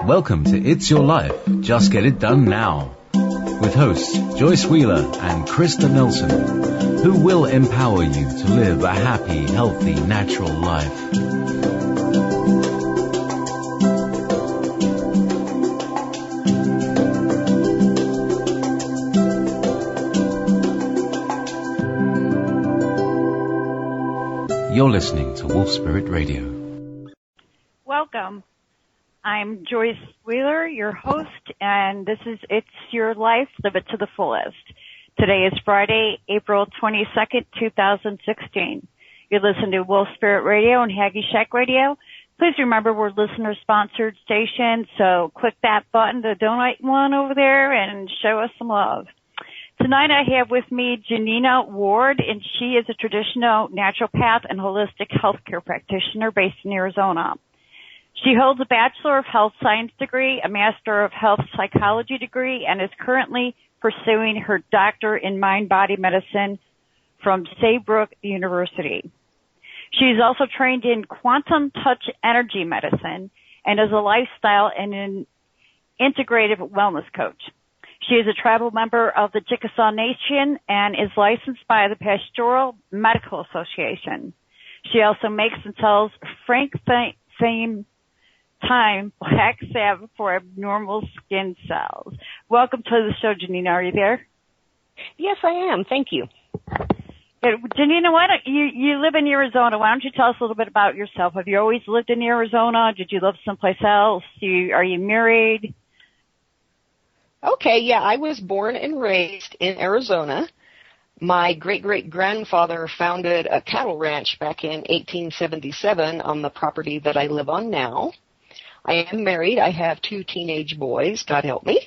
Welcome to It's Your Life, Just Get It Done Now, with hosts Joyce Wheeler and Krista Nelson, who will empower you to live a happy, healthy, natural life. You're listening to Wolf Spirit Radio. Welcome. I'm Joyce Wheeler, your host, and this is It's Your Life, Live It to the Fullest. Today is Friday, April 22nd, 2016. You listen to Wolf Spirit Radio and Haggy Shack Radio. Please remember we're listener-sponsored station, so click that button, the donate one over there, and show us some love. Tonight I have with me Janina Ward, and she is a traditional naturopath and holistic healthcare practitioner based in Arizona. She holds a Bachelor of Health Science degree, a Master of Health Psychology degree, and is currently pursuing her Doctor in Mind-Body Medicine from Saybrook University. She is also trained in Quantum Touch Energy Medicine and is a lifestyle and an integrative wellness coach. She is a tribal member of the Chickasaw Nation and is licensed by the Pastoral Medical Association. She also makes and sells Frank Fame Time Black Salve for abnormal skin cells. Welcome to the show, Janina. Are you there? Yes, I am. Thank you. Janina, why don't you live in Arizona? Why don't you tell us a little bit about yourself? Have you always lived in Arizona? Did you live someplace else? Are you married? Okay, yeah, I was born and raised in Arizona. My great-great-grandfather founded a cattle ranch back in 1877 on the property that I live on now. I am married. I have 2 teenage boys, God help me.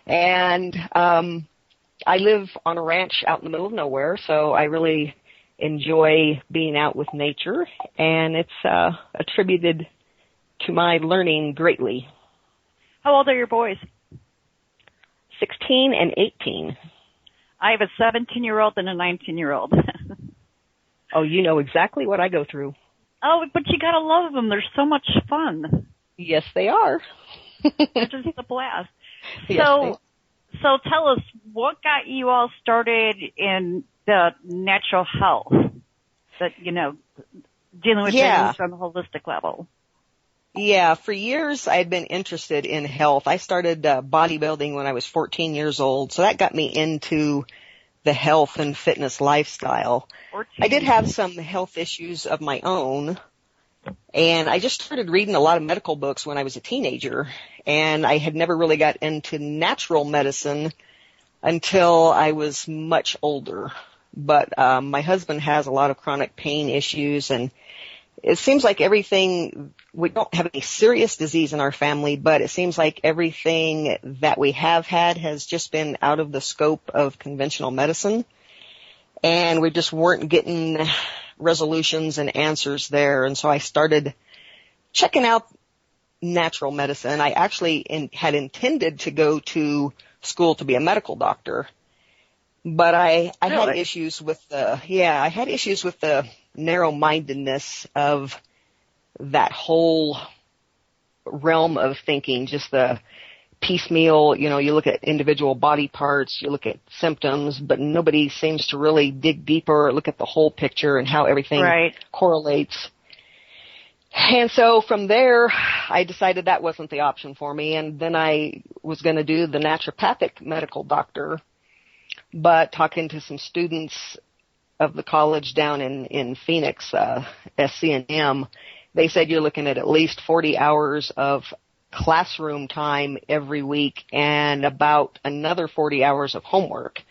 And I live on a ranch out in the middle of nowhere, so I really enjoy being out with nature, and it's attributed to my learning greatly. How old are your boys? 16 and 18. I have a 17-year-old and a 19-year-old. Oh, you know exactly what I go through. Oh, but you gotta love them. They're so much fun. Yes, they are. They're just a blast. Yes, so tell us, what got you all started in the natural health? That, dealing with things from a holistic level. Yeah, for years I had been interested in health. I started bodybuilding when I was 14 years old, so that got me into the health and fitness lifestyle. 14. I did have some health issues of my own, and I just started reading a lot of medical books when I was a teenager, and I had never really got into natural medicine until I was much older. But my husband has a lot of chronic pain issues, and it seems like we don't have any serious disease in our family, but it seems like everything that we have had has just been out of the scope of conventional medicine. And we just weren't getting resolutions and answers there. And so I started checking out natural medicine. I actually had intended to go to school to be a medical doctor, but I had issues with the narrow-mindedness of that whole realm of thinking, just the piecemeal, you look at individual body parts, you look at symptoms, but nobody seems to really dig deeper or look at the whole picture and how everything correlates. And so from there, I decided that wasn't the option for me, and then I was going to do the naturopathic medical doctor, but talking to some students of the college down in Phoenix, SCNM, they said you're looking at least 40 hours of classroom time every week and about another 40 hours of homework.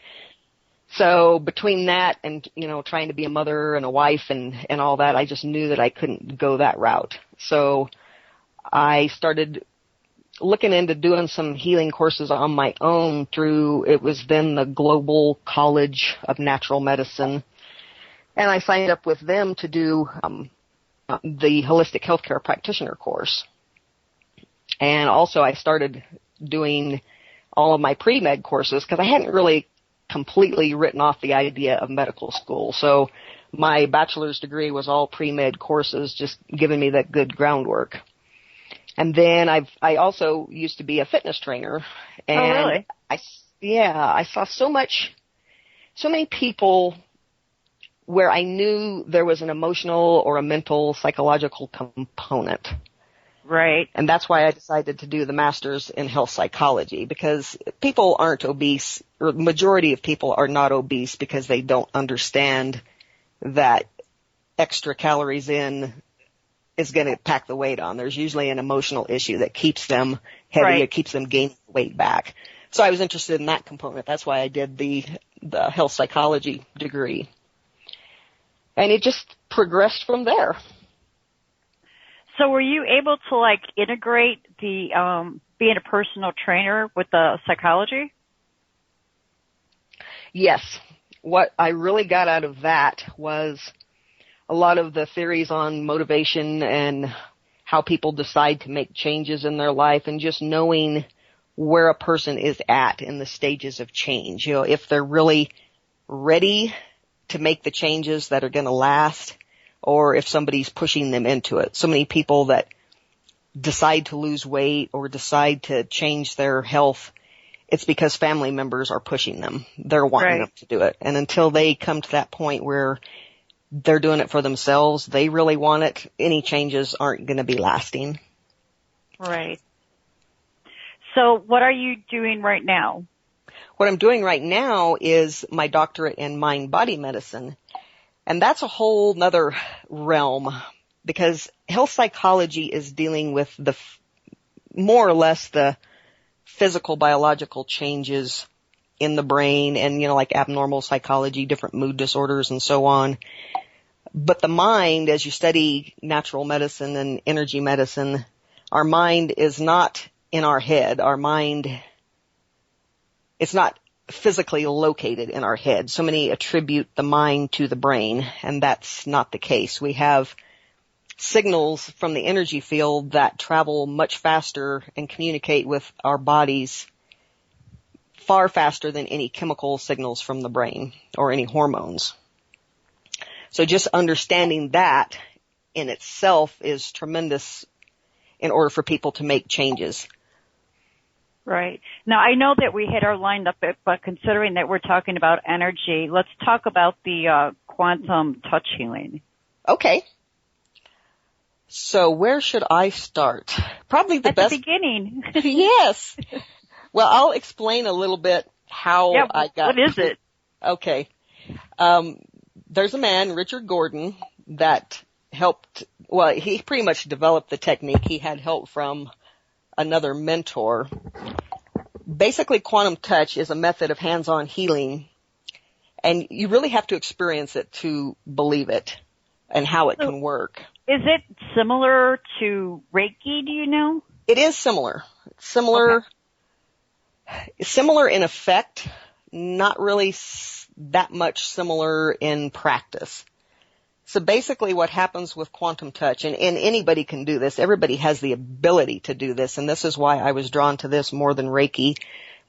So between that and, trying to be a mother and a wife and all that, I just knew that I couldn't go that route. So I started looking into doing some healing courses on my own it was then the Global College of Natural Medicine. And I signed up with them to do the Holistic Healthcare Practitioner course. And also I started doing all of my pre-med courses because I hadn't really completely written off the idea of medical school. So my bachelor's degree was all pre-med courses, just giving me that good groundwork. And then I also used to be a fitness trainer. And oh, really? I saw so many people where I knew there was an emotional or a mental psychological component. Right. And that's why I decided to do the master's in health psychology, because people aren't obese, or the majority of people are not obese because they don't understand that extra calories in is going to pack the weight on. There's usually an emotional issue that keeps them heavy, right. It keeps them gaining weight back. So I was interested in that component. That's why I did the health psychology degree. And it just progressed from there. So were you able to like integrate the being a personal trainer with the psychology? Yes. What I really got out of that was a lot of the theories on motivation and how people decide to make changes in their life, and just knowing where a person is at in the stages of change. You know, if they're really ready to make the changes that are going to last, or if somebody's pushing them into it. So many people that decide to lose weight or decide to change their health, it's because family members are pushing them. They're wanting them to do it. And until they come to that point where they're doing it for themselves, they really want it, any changes aren't going to be lasting. Right. So what are you doing right now? What I'm doing right now is my doctorate in mind-body medicine. And that's a whole nother realm, because health psychology is dealing with more or less the physical, biological changes in the brain, and, you know, like abnormal psychology, different mood disorders and so on. But the mind, as you study natural medicine and energy medicine, our mind is not in our head. Our mind, it's not physically located in our head. So many attribute the mind to the brain, and that's not the case. We have signals from the energy field that travel much faster and communicate with our bodies far faster than any chemical signals from the brain or any hormones. So just understanding that in itself is tremendous in order for people to make changes. Right. Now, I know that we had our lined up, but considering that we're talking about energy, let's talk about the quantum touch healing. Okay. So where should I start? Probably the best. At the beginning. Yes. Well, I'll explain a little bit how I got. What is it? Okay. There's a man, Richard Gordon, that helped, well, he pretty much developed the technique. He had help from another mentor. Basically, quantum touch is a method of hands-on healing, and you really have to experience it to believe it and how it can work. Is it similar to Reiki, do you know? It is similar. Similar in effect, not really that much similar in practice. So basically what happens with quantum touch, and anybody can do this, everybody has the ability to do this, and this is why I was drawn to this more than Reiki.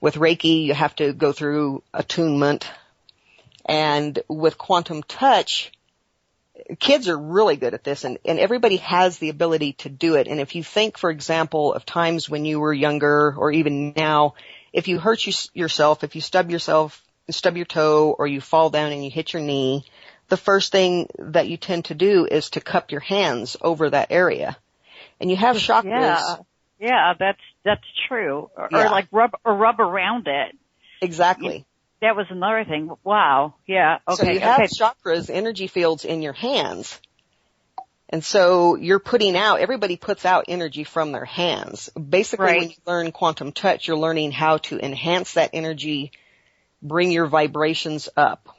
With Reiki, you have to go through attunement, and with quantum touch, kids are really good at this, and everybody has the ability to do it. And if you think, for example, of times when you were younger, or even now, if you hurt yourself, if you stub your toe, or you fall down and you hit your knee, the first thing that you tend to do is to cup your hands over that area. And you have chakras. Yeah, that's true. Or like rub around it. Exactly. That was another thing. Wow. Yeah. Okay. So you have chakras, energy fields in your hands. And so you're putting out, everybody puts out energy from their hands. Basically, when you learn quantum touch, you're learning how to enhance that energy, bring your vibrations up.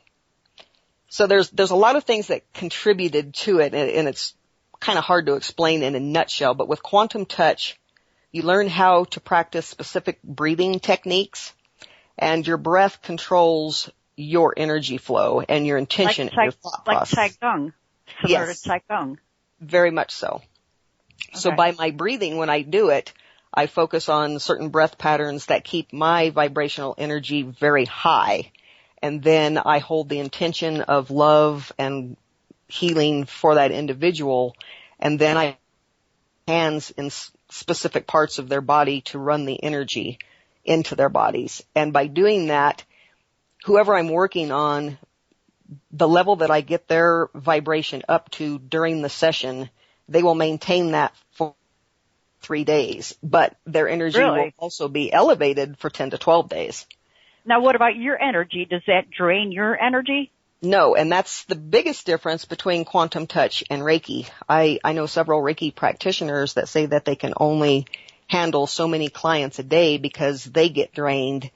So there's a lot of things that contributed to it, and it's kind of hard to explain in a nutshell, but with quantum touch, you learn how to practice specific breathing techniques, and your breath controls your energy flow and your intention and your thought process. Like Qigong. Similar to Qigong. Very much so. Okay. So by my breathing, when I do it, I focus on certain breath patterns that keep my vibrational energy very high. And then I hold the intention of love and healing for that individual. And then I hands in specific parts of their body to run the energy into their bodies. And by doing that, whoever I'm working on, the level that I get their vibration up to during the session, they will maintain that for 3 days, but their energy will also be elevated for 10 to 12 days. Now, what about your energy? Does that drain your energy? No, and that's the biggest difference between quantum touch and Reiki. I know several Reiki practitioners that say that they can only handle so many clients a day because they get drained.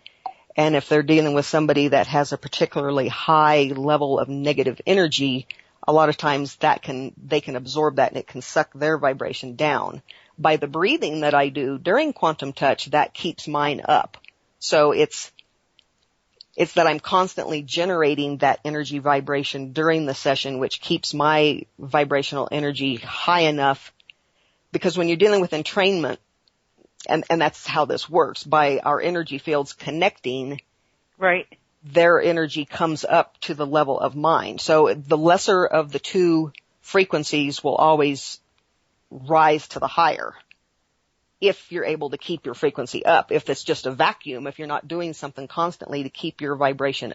And if they're dealing with somebody that has a particularly high level of negative energy, a lot of times they can absorb that and it can suck their vibration down. By the breathing that I do during quantum touch, that keeps mine up. So it's that I'm constantly generating that energy vibration during the session, which keeps my vibrational energy high enough. Because when you're dealing with entrainment, and that's how this works, by our energy fields connecting, right, their energy comes up to the level of mine. So the lesser of the two frequencies will always rise to the higher if you're able to keep your frequency up. If it's just a vacuum, if you're not doing something constantly to keep your vibration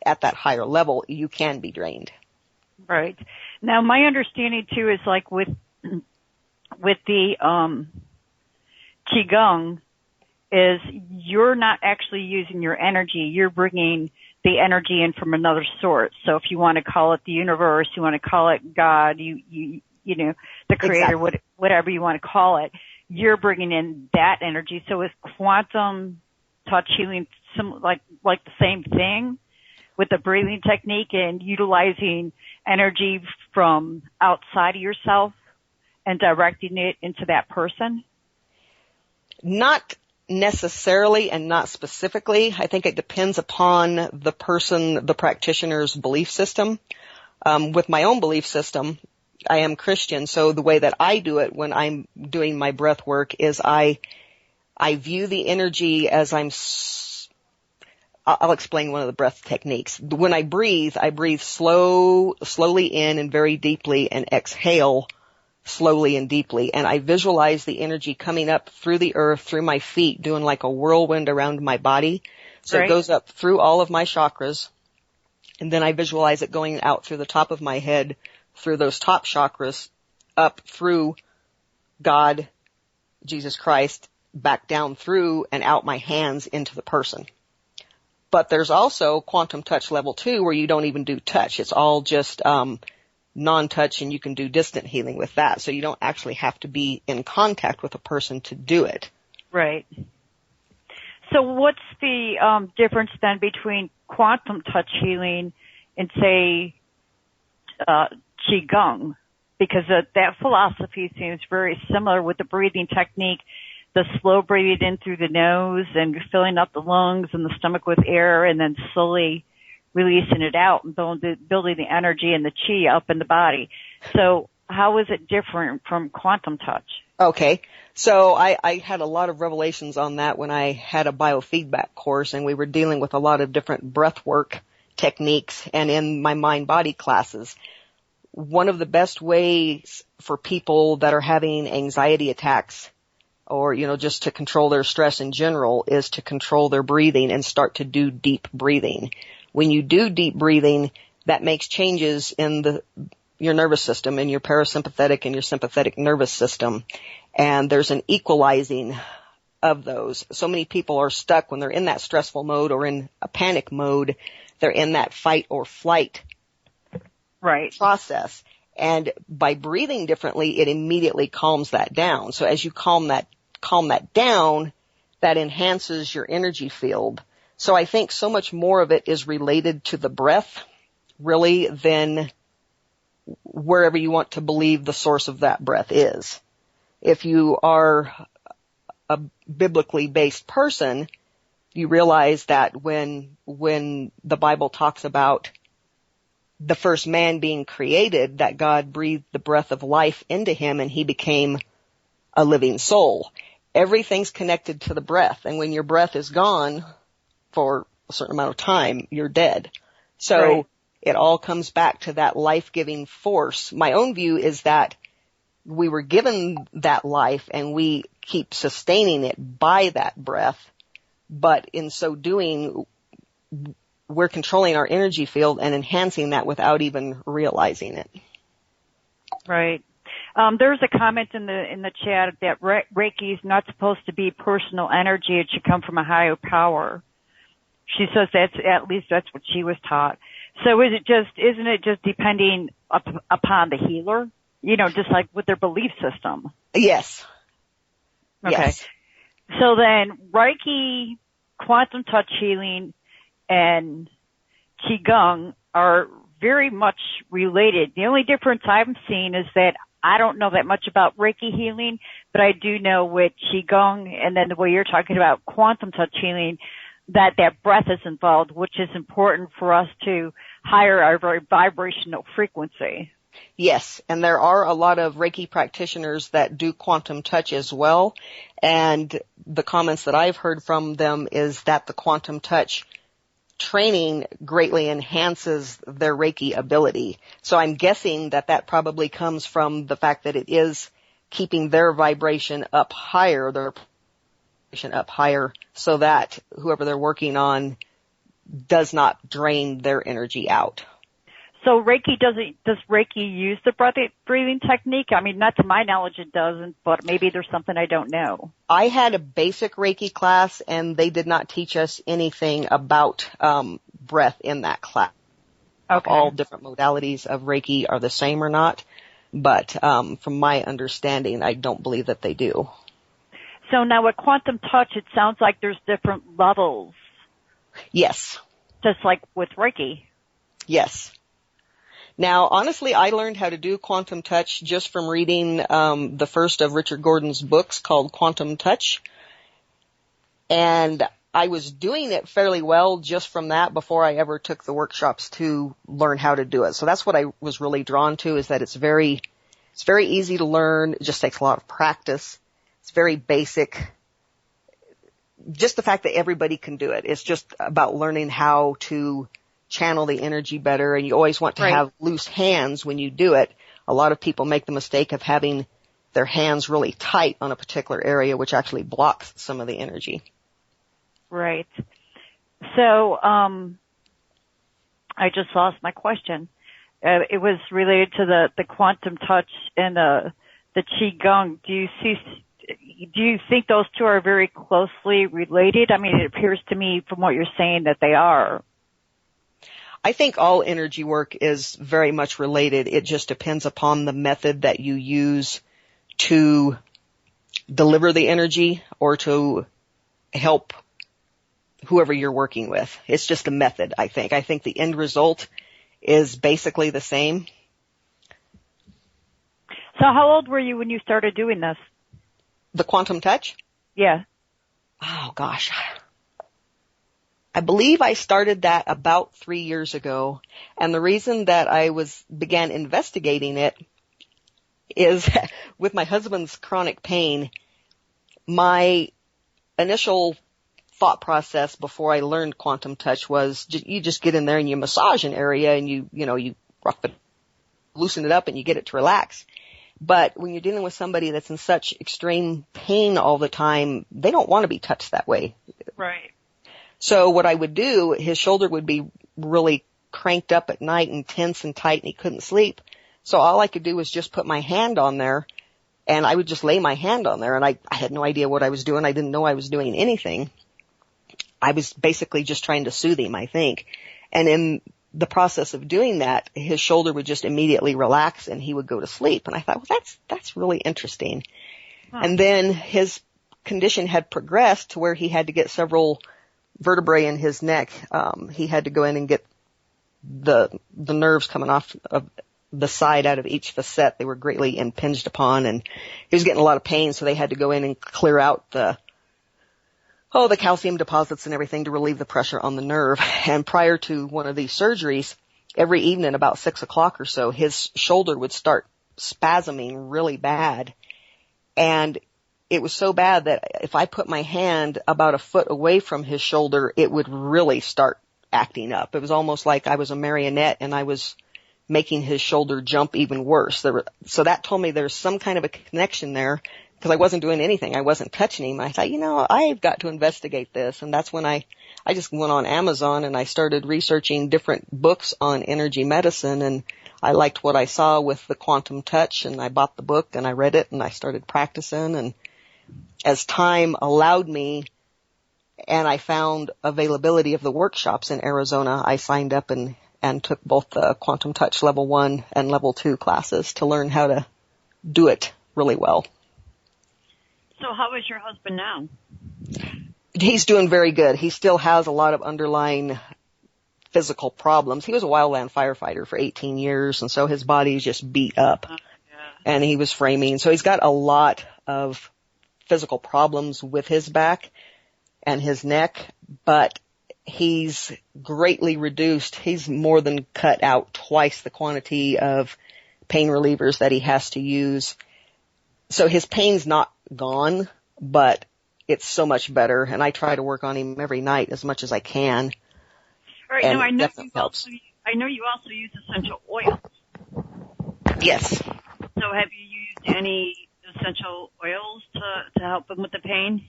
at that higher level, you can be drained. Right. Now, my understanding too is like with the Qigong is you're not actually using your energy. You're bringing the energy in from another source. So if you want to call it the universe, you want to call it God, you know, the creator, exactly, whatever you want to call it, you're bringing in that energy. So is quantum touch healing like the same thing with the breathing technique and utilizing energy from outside of yourself and directing it into that person? Not necessarily and not specifically. I think it depends upon the person, the practitioner's belief system. With my own belief system, I am Christian, so the way that I do it when I'm doing my breath work is I view the energy as I'll explain one of the breath techniques. When I breathe slowly in and very deeply, and exhale slowly and deeply. And I visualize the energy coming up through the earth, through my feet, doing like a whirlwind around my body. So It goes up through all of my chakras. And then I visualize it going out through the top of my head, through those top chakras, up through God, Jesus Christ, back down through and out my hands into the person. But there's also quantum touch level 2 where you don't even do touch. It's all just non-touch, and you can do distant healing with that. So you don't actually have to be in contact with a person to do it. Right. So what's the difference then between quantum touch healing and, say, Qigong? Because that philosophy seems very similar with the breathing technique, the slow breathing in through the nose and filling up the lungs and the stomach with air and then slowly releasing it out and building the energy and the chi up in the body. So how is it different from quantum touch? Okay. So I had a lot of revelations on that when I had a biofeedback course, and we were dealing with a lot of different breath work techniques, and in my mind-body classes. One of the best ways for people that are having anxiety attacks or, just to control their stress in general is to control their breathing and start to do deep breathing. When you do deep breathing, that makes changes in your nervous system, in your parasympathetic and your sympathetic nervous system. And there's an equalizing of those. So many people are stuck when they're in that stressful mode or in a panic mode. They're in that fight or flight process. And by breathing differently, it immediately calms that down. So as you calm that down, that enhances your energy field. So I think so much more of it is related to the breath, really, than wherever you want to believe the source of that breath is. If you are a biblically based person, you realize that when the Bible talks about the first man being created, that God breathed the breath of life into him and he became a living soul. Everything's connected to the breath. And when your breath is gone for a certain amount of time, you're dead. So It all comes back to that life-giving force. My own view is that we were given that life and we keep sustaining it by that breath, but in so doing, we're controlling our energy field and enhancing that without even realizing it. Right. There's a comment in the chat that Reiki is not supposed to be personal energy. It should come from a higher power. She says at least that's what she was taught. So isn't it just depending upon the healer? You know, just like with their belief system. Yes. Okay. Yes. So then Reiki, quantum touch healing, and Qigong are very much related. The only difference I'm seeing is that I don't know that much about Reiki healing, but I do know with Qigong and then the way you're talking about quantum touch healing, that breath is involved, which is important for us to higher our vibrational frequency. Yes, and there are a lot of Reiki practitioners that do quantum touch as well, and the comments that I've heard from them is that the quantum touch training greatly enhances their Reiki ability. So I'm guessing that probably comes from the fact that it is keeping their vibration up higher, so that whoever they're working on does not drain their energy out. So Reiki does Reiki use the breathing technique? I mean, not to my knowledge it doesn't, but maybe there's something I don't know. I had a basic Reiki class and they did not teach us anything about breath in that class. Okay. All different modalities of Reiki are the same or not, but from my understanding, I don't believe that they do. So now with quantum touch, it sounds like there's different levels. Yes. Just like with Reiki. Yes. Now, honestly, I learned how to do quantum touch just from reading the first of Richard Gordon's books called Quantum Touch. And I was doing it fairly well just from that before I ever took the workshops to learn how to do it. So that's what I was really drawn to, is that it's very easy to learn. It just takes a lot of practice. It's very basic. Just the fact that everybody can do it. It's just about learning how to channel the energy better, and you always want to have loose hands when you do it. A lot of people make the mistake of having their hands really tight on a particular area, which actually blocks some of the energy. Right. So, I just lost my question. It was related to the quantum touch and the Qigong. Do you think those two are very closely related? I mean, it appears to me from what you're saying that they are. I think all energy work is very much related. It just depends upon the method that you use to deliver the energy or to help whoever you're working with. It's just a method, I think. I think the end result is basically the same. So how old were you when you started doing this? The quantum touch? Yeah. Oh, gosh. I believe I started that about 3 years ago, and the reason that I began investigating it is with my husband's chronic pain. My initial thought process before I learned quantum touch was you just get in there and you massage an area and you rough it, loosen it up, and you get it to relax. But when you're dealing with somebody that's in such extreme pain all the time, they don't want to be touched that way. Right. So what I would do, his shoulder would be really cranked up at night and tense and tight, and he couldn't sleep. So all I could do was just put my hand on there, and I would just lay my hand on there, and I had no idea what I was doing. I didn't know I was doing anything. I was basically just trying to soothe him, I think. And in the process of doing that, his shoulder would just immediately relax, and he would go to sleep. And I thought, well, that's really interesting. Huh. And then his condition had progressed to where he had to get several vertebrae in his neck. He had to go in and get the nerves coming off of the side out of each facet. They were greatly impinged upon, and he was getting a lot of pain, so they had to go in and clear out the calcium deposits and everything to relieve the pressure on the nerve. And prior to one of these surgeries, every evening about 6 o'clock or so, his shoulder would start spasming really bad. And it was so bad that if I put my hand about a foot away from his shoulder, it would really start acting up. It was almost like I was a marionette and I was making his shoulder jump even worse. So that told me there's some kind of a connection there, because I wasn't doing anything. I wasn't touching him. I thought, I've got to investigate this. And that's when I just went on Amazon and I started researching different books on energy medicine, and I liked what I saw with the quantum touch, and I bought the book and I read it and I started practicing. And as time allowed me and I found availability of the workshops in Arizona, I signed up and took both the quantum touch level 1 and level 2 classes to learn how to do it really well. So how is your husband now? He's doing very good. He still has a lot of underlying physical problems. He was a wildland firefighter for 18 years, and so his body's just beat up. And he was framing. So he's got a lot of physical problems with his back and his neck, but he's greatly reduced. He's more than cut out twice the quantity of pain relievers that he has to use. So his pain's not gone, but it's so much better. And I try to work on him every night as much as I can. Right. No, I know you also use essential oils. Yes. So have you used any essential oils to help him with the pain?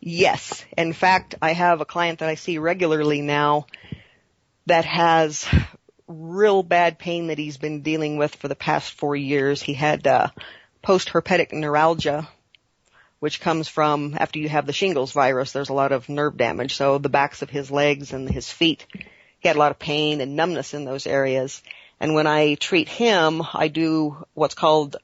Yes. In fact, I have a client that I see regularly now that has real bad pain that he's been dealing with for the past 4 years. He had post-herpetic neuralgia, which comes from after you have the shingles virus. There's a lot of nerve damage. So the backs of his legs and his feet, he had a lot of pain and numbness in those areas. And when I treat him, I do what's called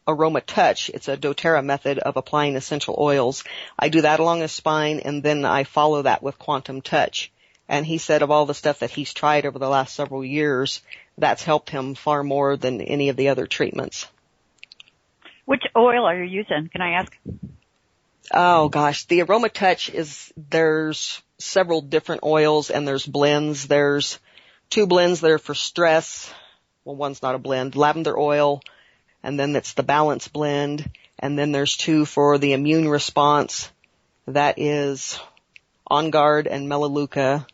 aroma touch. It's a doTERRA method of applying essential oils. I do that along his spine, and then I follow that with quantum touch. And he said of all the stuff that he's tried over the last several years, that's helped him far more than any of the other treatments. Which oil are you using? Can I ask? Oh gosh, the aroma touch there's several different oils and there's blends. There's 2 blends that are for stress. Well, one's not a blend, lavender oil, and then it's the balance blend. And then there's 2 for the immune response. That is On Guard and Melaleuca.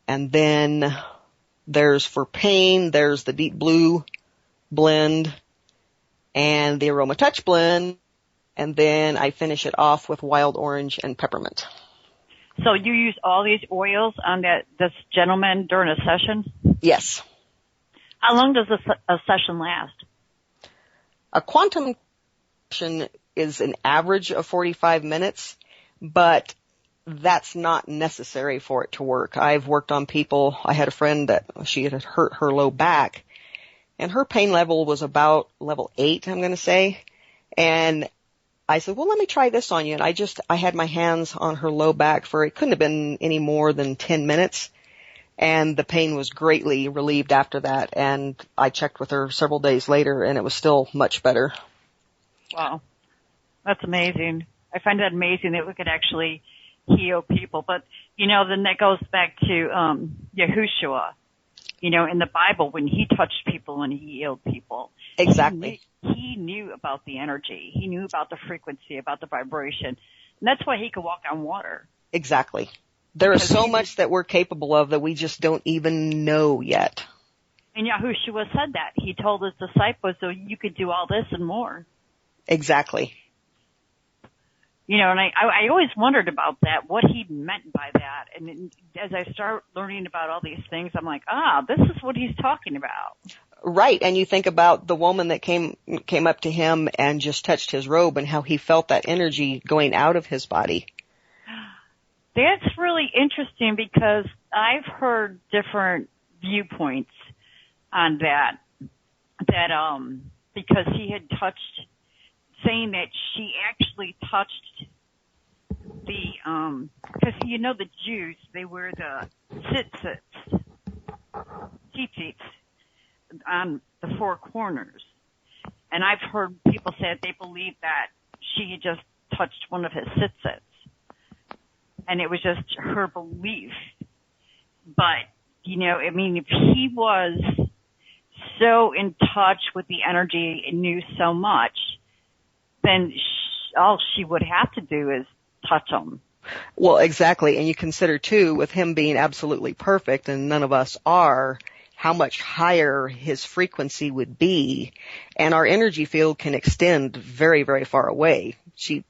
And then there's for pain, there's the deep blue blend and the aroma touch blend. And then I finish it off with wild orange and peppermint. So you use all these oils on this gentleman during a session? Yes. How long does a session last? A quantum session is an average of 45 minutes, but that's not necessary for it to work. I've worked on people. I had a friend that she had hurt her low back, and her pain level was about level 8, I'm going to say. And I said, well, let me try this on you. And I had my hands on her low back for, it couldn't have been any more than 10 minutes. And the pain was greatly relieved after that. And I checked with her several days later, and it was still much better. Wow. That's amazing. I find that amazing that we could actually heal people. But, then that goes back to Yahushua, in the Bible when he touched people and he healed people. Exactly. He knew about the energy. He knew about the frequency, about the vibration. And that's why he could walk on water. Exactly. There is so much that we're capable of that we just don't even know yet. And Yahushua said that. He told his disciples, so you could do all this and more. Exactly. And I always wondered about that, what he meant by that. And as I start learning about all these things, I'm like, this is what he's talking about. Right. And you think about the woman that came up to him and just touched his robe and how he felt that energy going out of his body. That's really interesting because I've heard different viewpoints on that because he had touched, saying that she actually touched the, because the Jews, they wear the tzitzits on the 4 corners. And I've heard people say that they believe that she had just touched one of his tzitzits. And it was just her belief. But, if he was so in touch with the energy and knew so much, then all she would have to do is touch him. Well, exactly. And you consider, too, with him being absolutely perfect, and none of us are, how much higher his frequency would be, and our energy field can extend very, very far away. She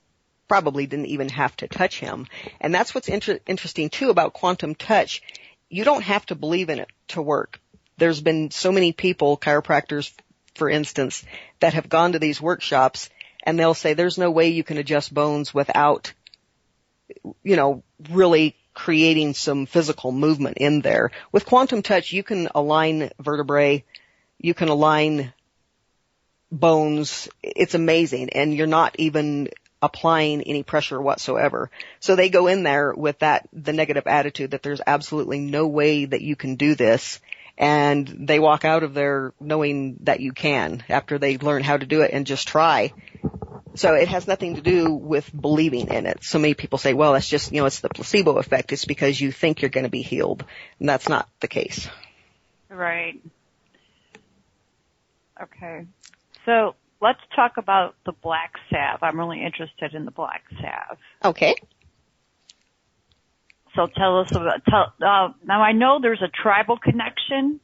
probably didn't even have to touch him. And that's what's interesting too about quantum touch. You don't have to believe in it to work. There's been so many people, chiropractors, for instance, that have gone to these workshops and they'll say there's no way you can adjust bones without, really creating some physical movement in there. With quantum touch, you can align vertebrae, you can align bones. It's amazing. And you're not even applying any pressure whatsoever. So they go in there with the negative attitude that there's absolutely no way that you can do this. And they walk out of there knowing that you can after they learn how to do it and just try. So it has nothing to do with believing in it. So many people say, well, that's just, it's the placebo effect. It's because you think you're going to be healed. And that's not the case. Right. Okay. So let's talk about the Black Salve. I'm really interested in the Black Salve. Okay. So tell us about, now I know there's a tribal connection.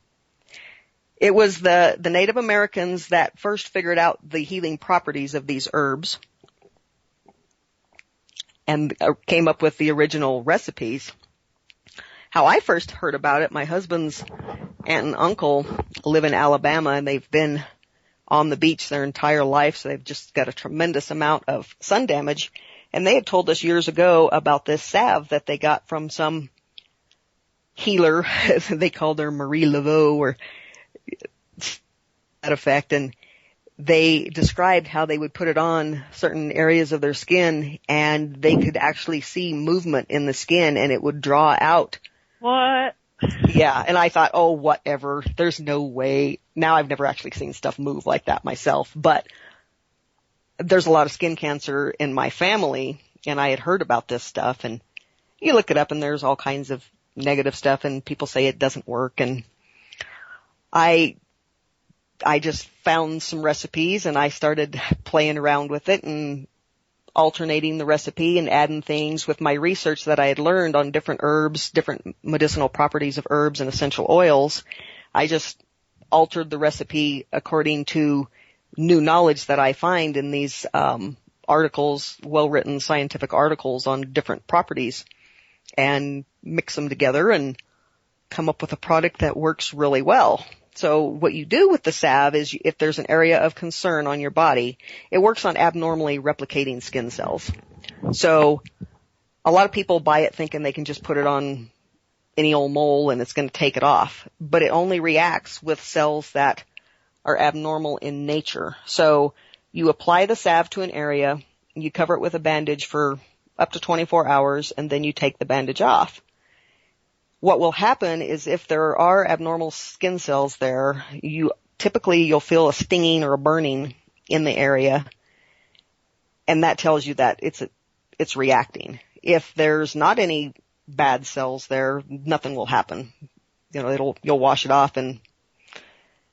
It was the Native Americans that first figured out the healing properties of these herbs and came up with the original recipes. How I first heard about it, my husband's aunt and uncle live in Alabama, and they've been on the beach their entire life, so they've just got a tremendous amount of sun damage. And they had told us years ago about this salve that they got from some healer. They called her Marie Laveau or that effect. And they described how they would put it on certain areas of their skin and they could actually see movement in the skin and it would draw out. What? Yeah. And I thought, oh, whatever. There's no way. Now I've never actually seen stuff move like that myself, but there's a lot of skin cancer in my family, and I had heard about this stuff, and you look it up, and there's all kinds of negative stuff, and people say it doesn't work, and I just found some recipes, and I started playing around with it and alternating the recipe and adding things with my research that I had learned on different herbs, different medicinal properties of herbs and essential oils. I just altered the recipe according to new knowledge that I find in these articles, well-written scientific articles on different properties, and mix them together and come up with a product that works really well. So what you do with the salve is if there's an area of concern on your body, it works on abnormally replicating skin cells. So a lot of people buy it thinking they can just put it on any old mole and it's going to take it off, but it only reacts with cells that are abnormal in nature. So you apply the salve to an area, you cover it with a bandage for up to 24 hours, and then you take the bandage off. What will happen is if there are abnormal skin cells there, you'll feel a stinging or a burning in the area, and that tells you that it's reacting. If there's not any bad cells there, nothing will happen. You'll wash it off and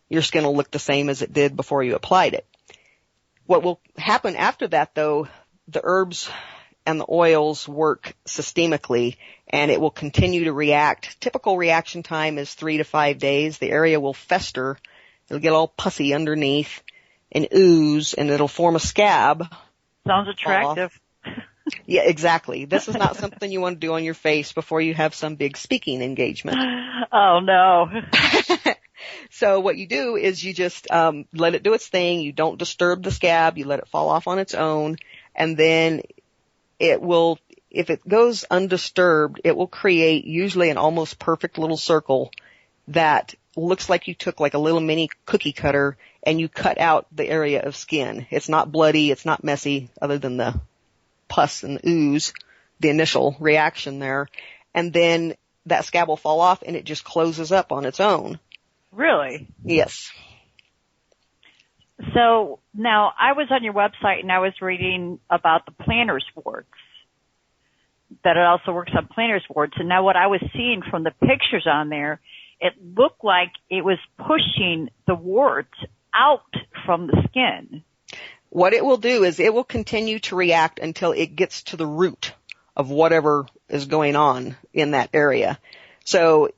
your skin will look the same as it did before you applied it. What will happen after that, though, the herbs and the oils work systemically, and it will continue to react. Typical reaction time is 3 to 5 days. The area will fester. It'll get all pussy underneath and ooze, and it'll form a scab. Sounds attractive. Yeah, exactly. This is not something you want to do on your face before you have some big speaking engagement. Oh, no. So what you do is you just let it do its thing. You don't disturb the scab. You let it fall off on its own. And then it will, if it goes undisturbed, it will create usually an almost perfect little circle that looks like you took like a little mini cookie cutter and you cut out the area of skin. It's not bloody. It's not messy other than the pus and ooze, the initial reaction there. And then that scab will fall off and it just closes up on its own. Really? Yes. So now I was on your website and I was reading about the plantar's warts, that it also works on plantar's warts. And now what I was seeing from the pictures on there, it looked like it was pushing the warts out from the skin. What it will do is it will continue to react until it gets to the root of whatever is going on in that area. So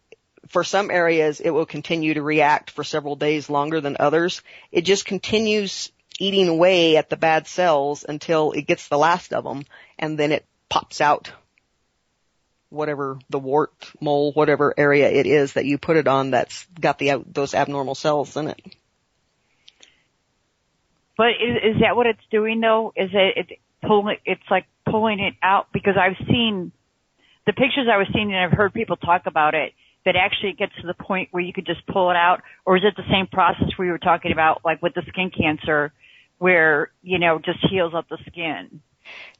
for some areas, it will continue to react for several days longer than others. It just continues eating away at the bad cells until it gets the last of them, and then it pops out whatever the wart, mole, whatever area it is that you put it on that's got those abnormal cells in it. But is that what it's doing though? Is it's like pulling it out? Because I've seen the pictures I was seeing, and I've heard people talk about it, that actually it gets to the point where you could just pull it out? Or is it the same process we were talking about, like with the skin cancer, where, just heals up the skin?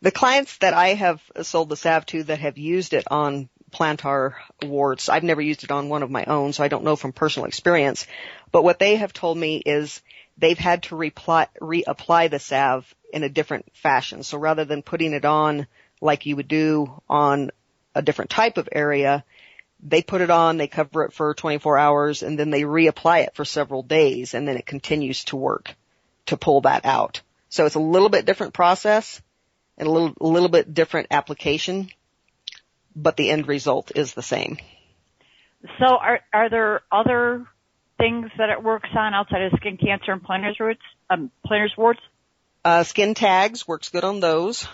The clients that I have sold the salve to that have used it on plantar warts, I've never used it on one of my own, so I don't know from personal experience, but what they have told me is they've had to reapply the salve in a different fashion. So rather than putting it on like you would do on a different type of area, they put it on, they cover it for 24 hours, and then they reapply it for several days, and then it continues to work to pull that out. So it's a little bit different process and a little bit different application, but the end result is the same. So are there other things that it works on outside of skin cancer and plantar warts? Skin tags works good on those.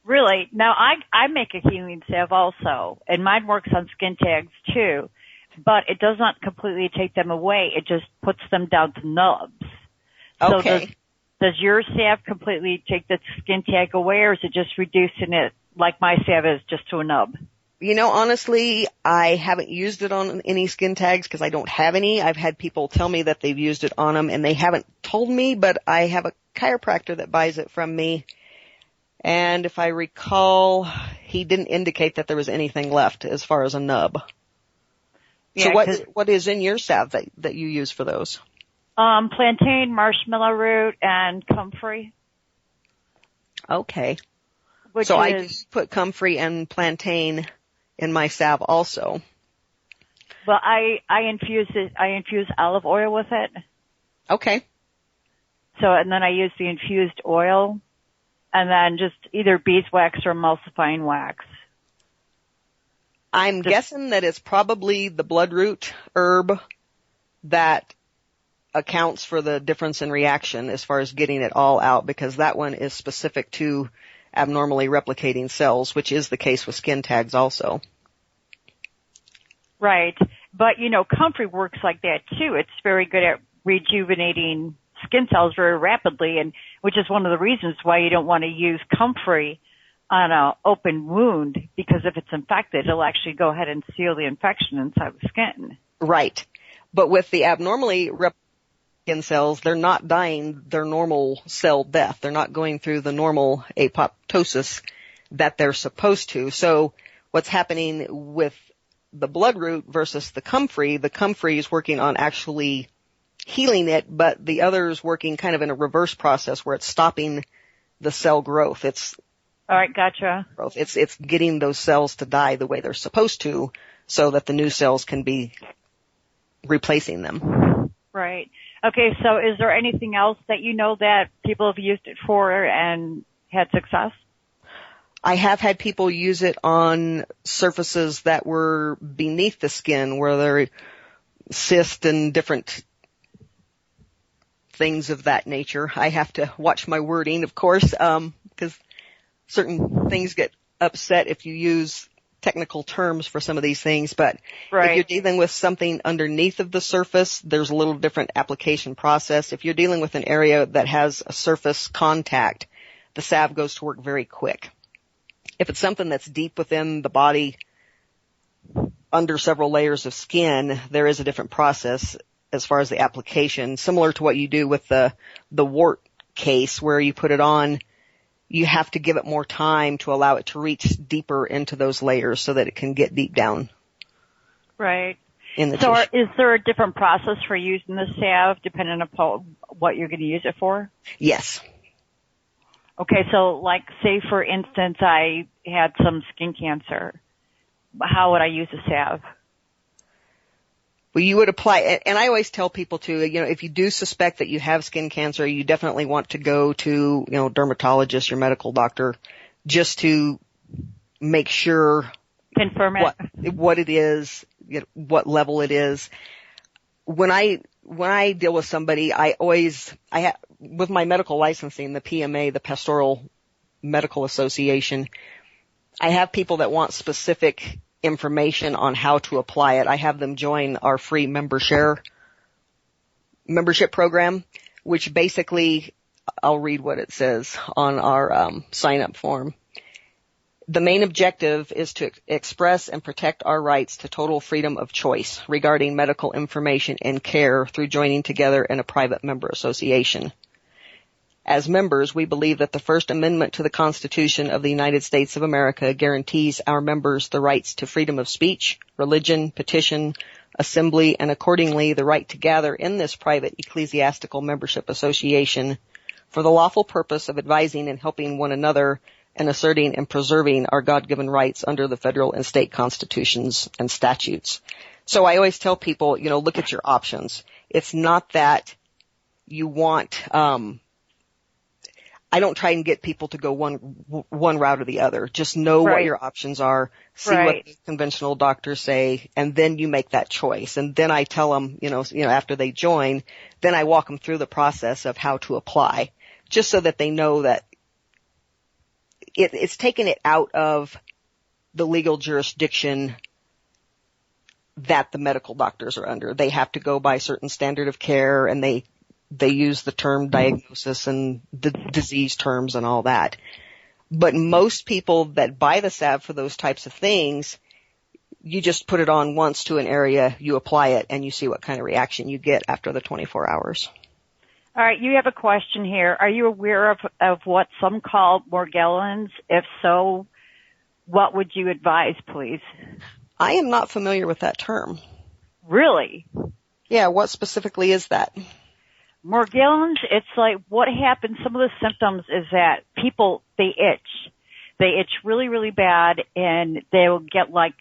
Really? Now, I make a healing salve also, and mine works on skin tags too, but it does not completely take them away. It just puts them down to nubs. Okay. So does your salve completely take the skin tag away, or is it just reducing it like my salve is, just to a nub? Honestly, I haven't used it on any skin tags because I don't have any. I've had people tell me that they've used it on them, and they haven't told me, but I have a chiropractor that buys it from me. And if I recall, he didn't indicate that there was anything left as far as a nub. Yeah, so what is in your salve that you use for those? Plantain, marshmallow root, and comfrey. Okay. I just put comfrey and plantain in my salve also. Well, I infuse olive oil with it. Okay. And then I use the infused oil, and then just either beeswax or emulsifying wax. I'm guessing that it's probably the bloodroot herb that accounts for the difference in reaction as far as getting it all out, because that one is specific to abnormally replicating cells, which is the case with skin tags also. Right. But, comfrey works like that too. It's very good at rejuvenating skin cells very rapidly, and which is one of the reasons why you don't want to use comfrey on an open wound, because if it's infected, it'll actually go ahead and seal the infection inside the skin. Right. But with the abnormally replicating skin cells, they're not dying their normal cell death. They're not going through the normal apoptosis that they're supposed to. So what's happening with the bloodroot versus the comfrey is working on actually healing it, but the other is working kind of in a reverse process where it's stopping the cell growth. All right, gotcha. It's getting those cells to die the way they're supposed to so that the new cells can be replacing them. Right. Okay, so is there anything else that that people have used it for and had success? I have had people use it on surfaces that were beneath the skin, where there are cysts and different things of that nature. I have to watch my wording, of course, because certain things get upset if you use technical terms for some of these things, but If you're dealing with something underneath of the surface, there's a little different application process. If you're dealing with an area that has a surface contact, the salve goes to work very quick. If it's something that's deep within the body, under several layers of skin, there is a different process as far as the application, similar to what you do with the wart case, where you put it on. You have to give it more time to allow it to reach deeper into those layers so that it can get deep down. Right. In the so tissue. Is there a different process for using the salve depending upon what you're going to use it for? Yes. Okay, so like say for instance I had some skin cancer. How would I use the salve? Well, you would apply, and I always tell people to, if you do suspect that you have skin cancer, you definitely want to go to, dermatologist, your medical doctor, just to make sure confirm what it is, what level it is. When I deal with somebody, with my medical licensing, the PMA, the Pastoral Medical Association, I have people that want specific information on how to apply it. I have them join our free membership program, which basically, I'll read what it says on our sign-up form. The main objective is to express and protect our rights to total freedom of choice regarding medical information and care through joining together in a private member association. As members, we believe that the First Amendment to the Constitution of the United States of America guarantees our members the rights to freedom of speech, religion, petition, assembly, and accordingly the right to gather in this private ecclesiastical membership association for the lawful purpose of advising and helping one another and asserting and preserving our God-given rights under the federal and state constitutions and statutes. So I always tell people, look at your options. It's not that you want, I don't try and get people to go one route or the other. Just know what your options are, see what the conventional doctors say, and then you make that choice. And then I tell them, after they join, then I walk them through the process of how to apply, just so that they know that it's taken it out of the legal jurisdiction that the medical doctors are under. They have to go by a certain standard of care, and they use the term diagnosis and the disease terms and all that. But most people that buy the salve for those types of things, you just put it on once to an area, you apply it, and you see what kind of reaction you get after the 24 hours. All right, you have a question here. Are you aware of what some call Morgellons? If so, what would you advise, please? I am not familiar with that term. Really? Yeah, what specifically is that? Morgellons, it's like what happens, some of the symptoms is that people, they itch. They itch really, really bad, and they'll get like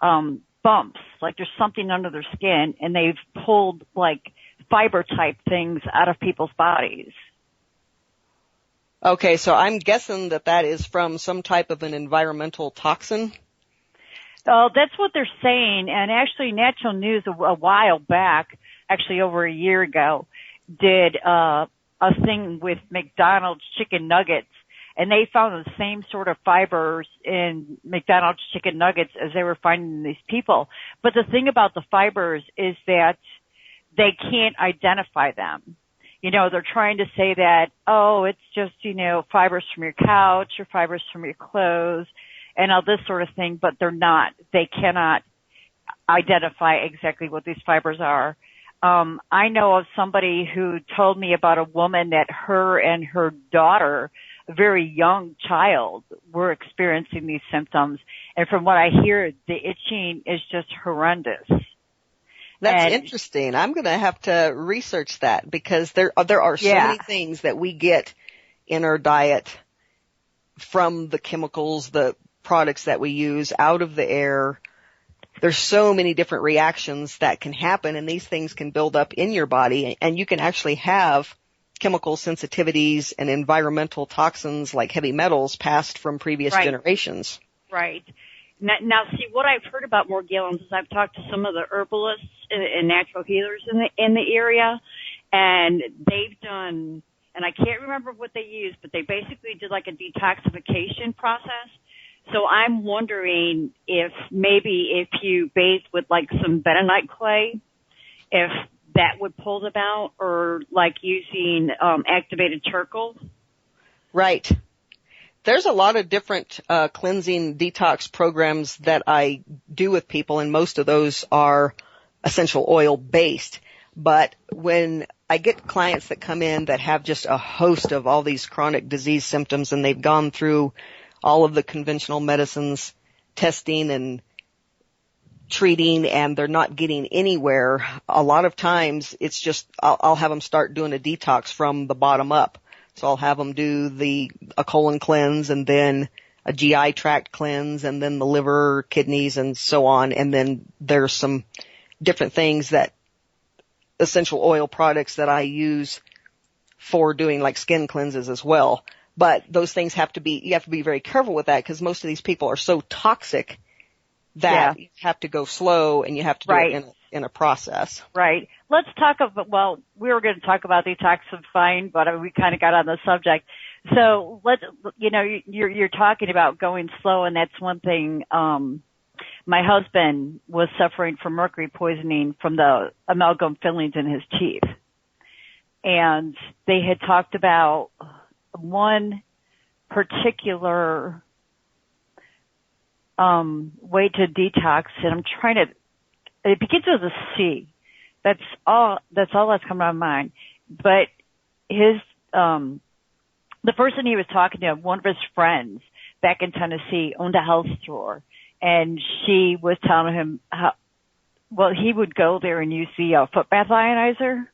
bumps, like there's something under their skin, and they've pulled like fiber type things out of people's bodies. Okay, so I'm guessing that is from some type of an environmental toxin. Oh, that's what they're saying. And actually, Natural News a while back, actually over a year ago, did a thing with McDonald's chicken nuggets, and they found the same sort of fibers in McDonald's chicken nuggets as they were finding in these people. But the thing about the fibers is that they can't identify them. They're trying to say that, it's just, fibers from your couch or fibers from your clothes and all this sort of thing, but they're not. They cannot identify exactly what these fibers are. I know of somebody who told me about a woman that her and her daughter, a very young child, were experiencing these symptoms. And from what I hear, the itching is just horrendous. That's interesting. I'm going to have to research that because there are so many things that we get in our diet from the chemicals, the products that we use out of the air. There's so many different reactions that can happen, and these things can build up in your body, and you can actually have chemical sensitivities and environmental toxins like heavy metals passed from previous generations. Right. Now, see, what I've heard about Morgellons is I've talked to some of the herbalists and natural healers in the area, and they've done, and I can't remember what they used, but they basically did like a detoxification process. So I'm wondering if you bathe with like some bentonite clay, if that would pull them out, or like using activated charcoal. Right. There's a lot of different cleansing detox programs that I do with people, and most of those are essential oil based. But when I get clients that come in that have just a host of all these chronic disease symptoms, and they've gone through all of the conventional medicines, testing and treating, and they're not getting anywhere, a lot of times it's just I'll have them start doing a detox from the bottom up. So I'll have them do a colon cleanse, and then a GI tract cleanse, and then the liver, kidneys, and so on. And then there's some different things essential oil products that I use for doing like skin cleanses as well. But those things you have to be very careful with that, because most of these people are so toxic that you have to go slow and you have to do it in a process. Right. Let's talk about, well, we were going to talk about detoxifying, but we kind of got on the subject. So you're talking about going slow, and that's one thing. My husband was suffering from mercury poisoning from the amalgam fillings in his teeth. And they had talked about one particular way to detox, and I'm trying to, it begins with a C. That's all that's coming to my mind. But his, the person he was talking to, one of his friends back in Tennessee, owned a health store, and she was telling him how, well, he would go there and use the foot bath ionizer.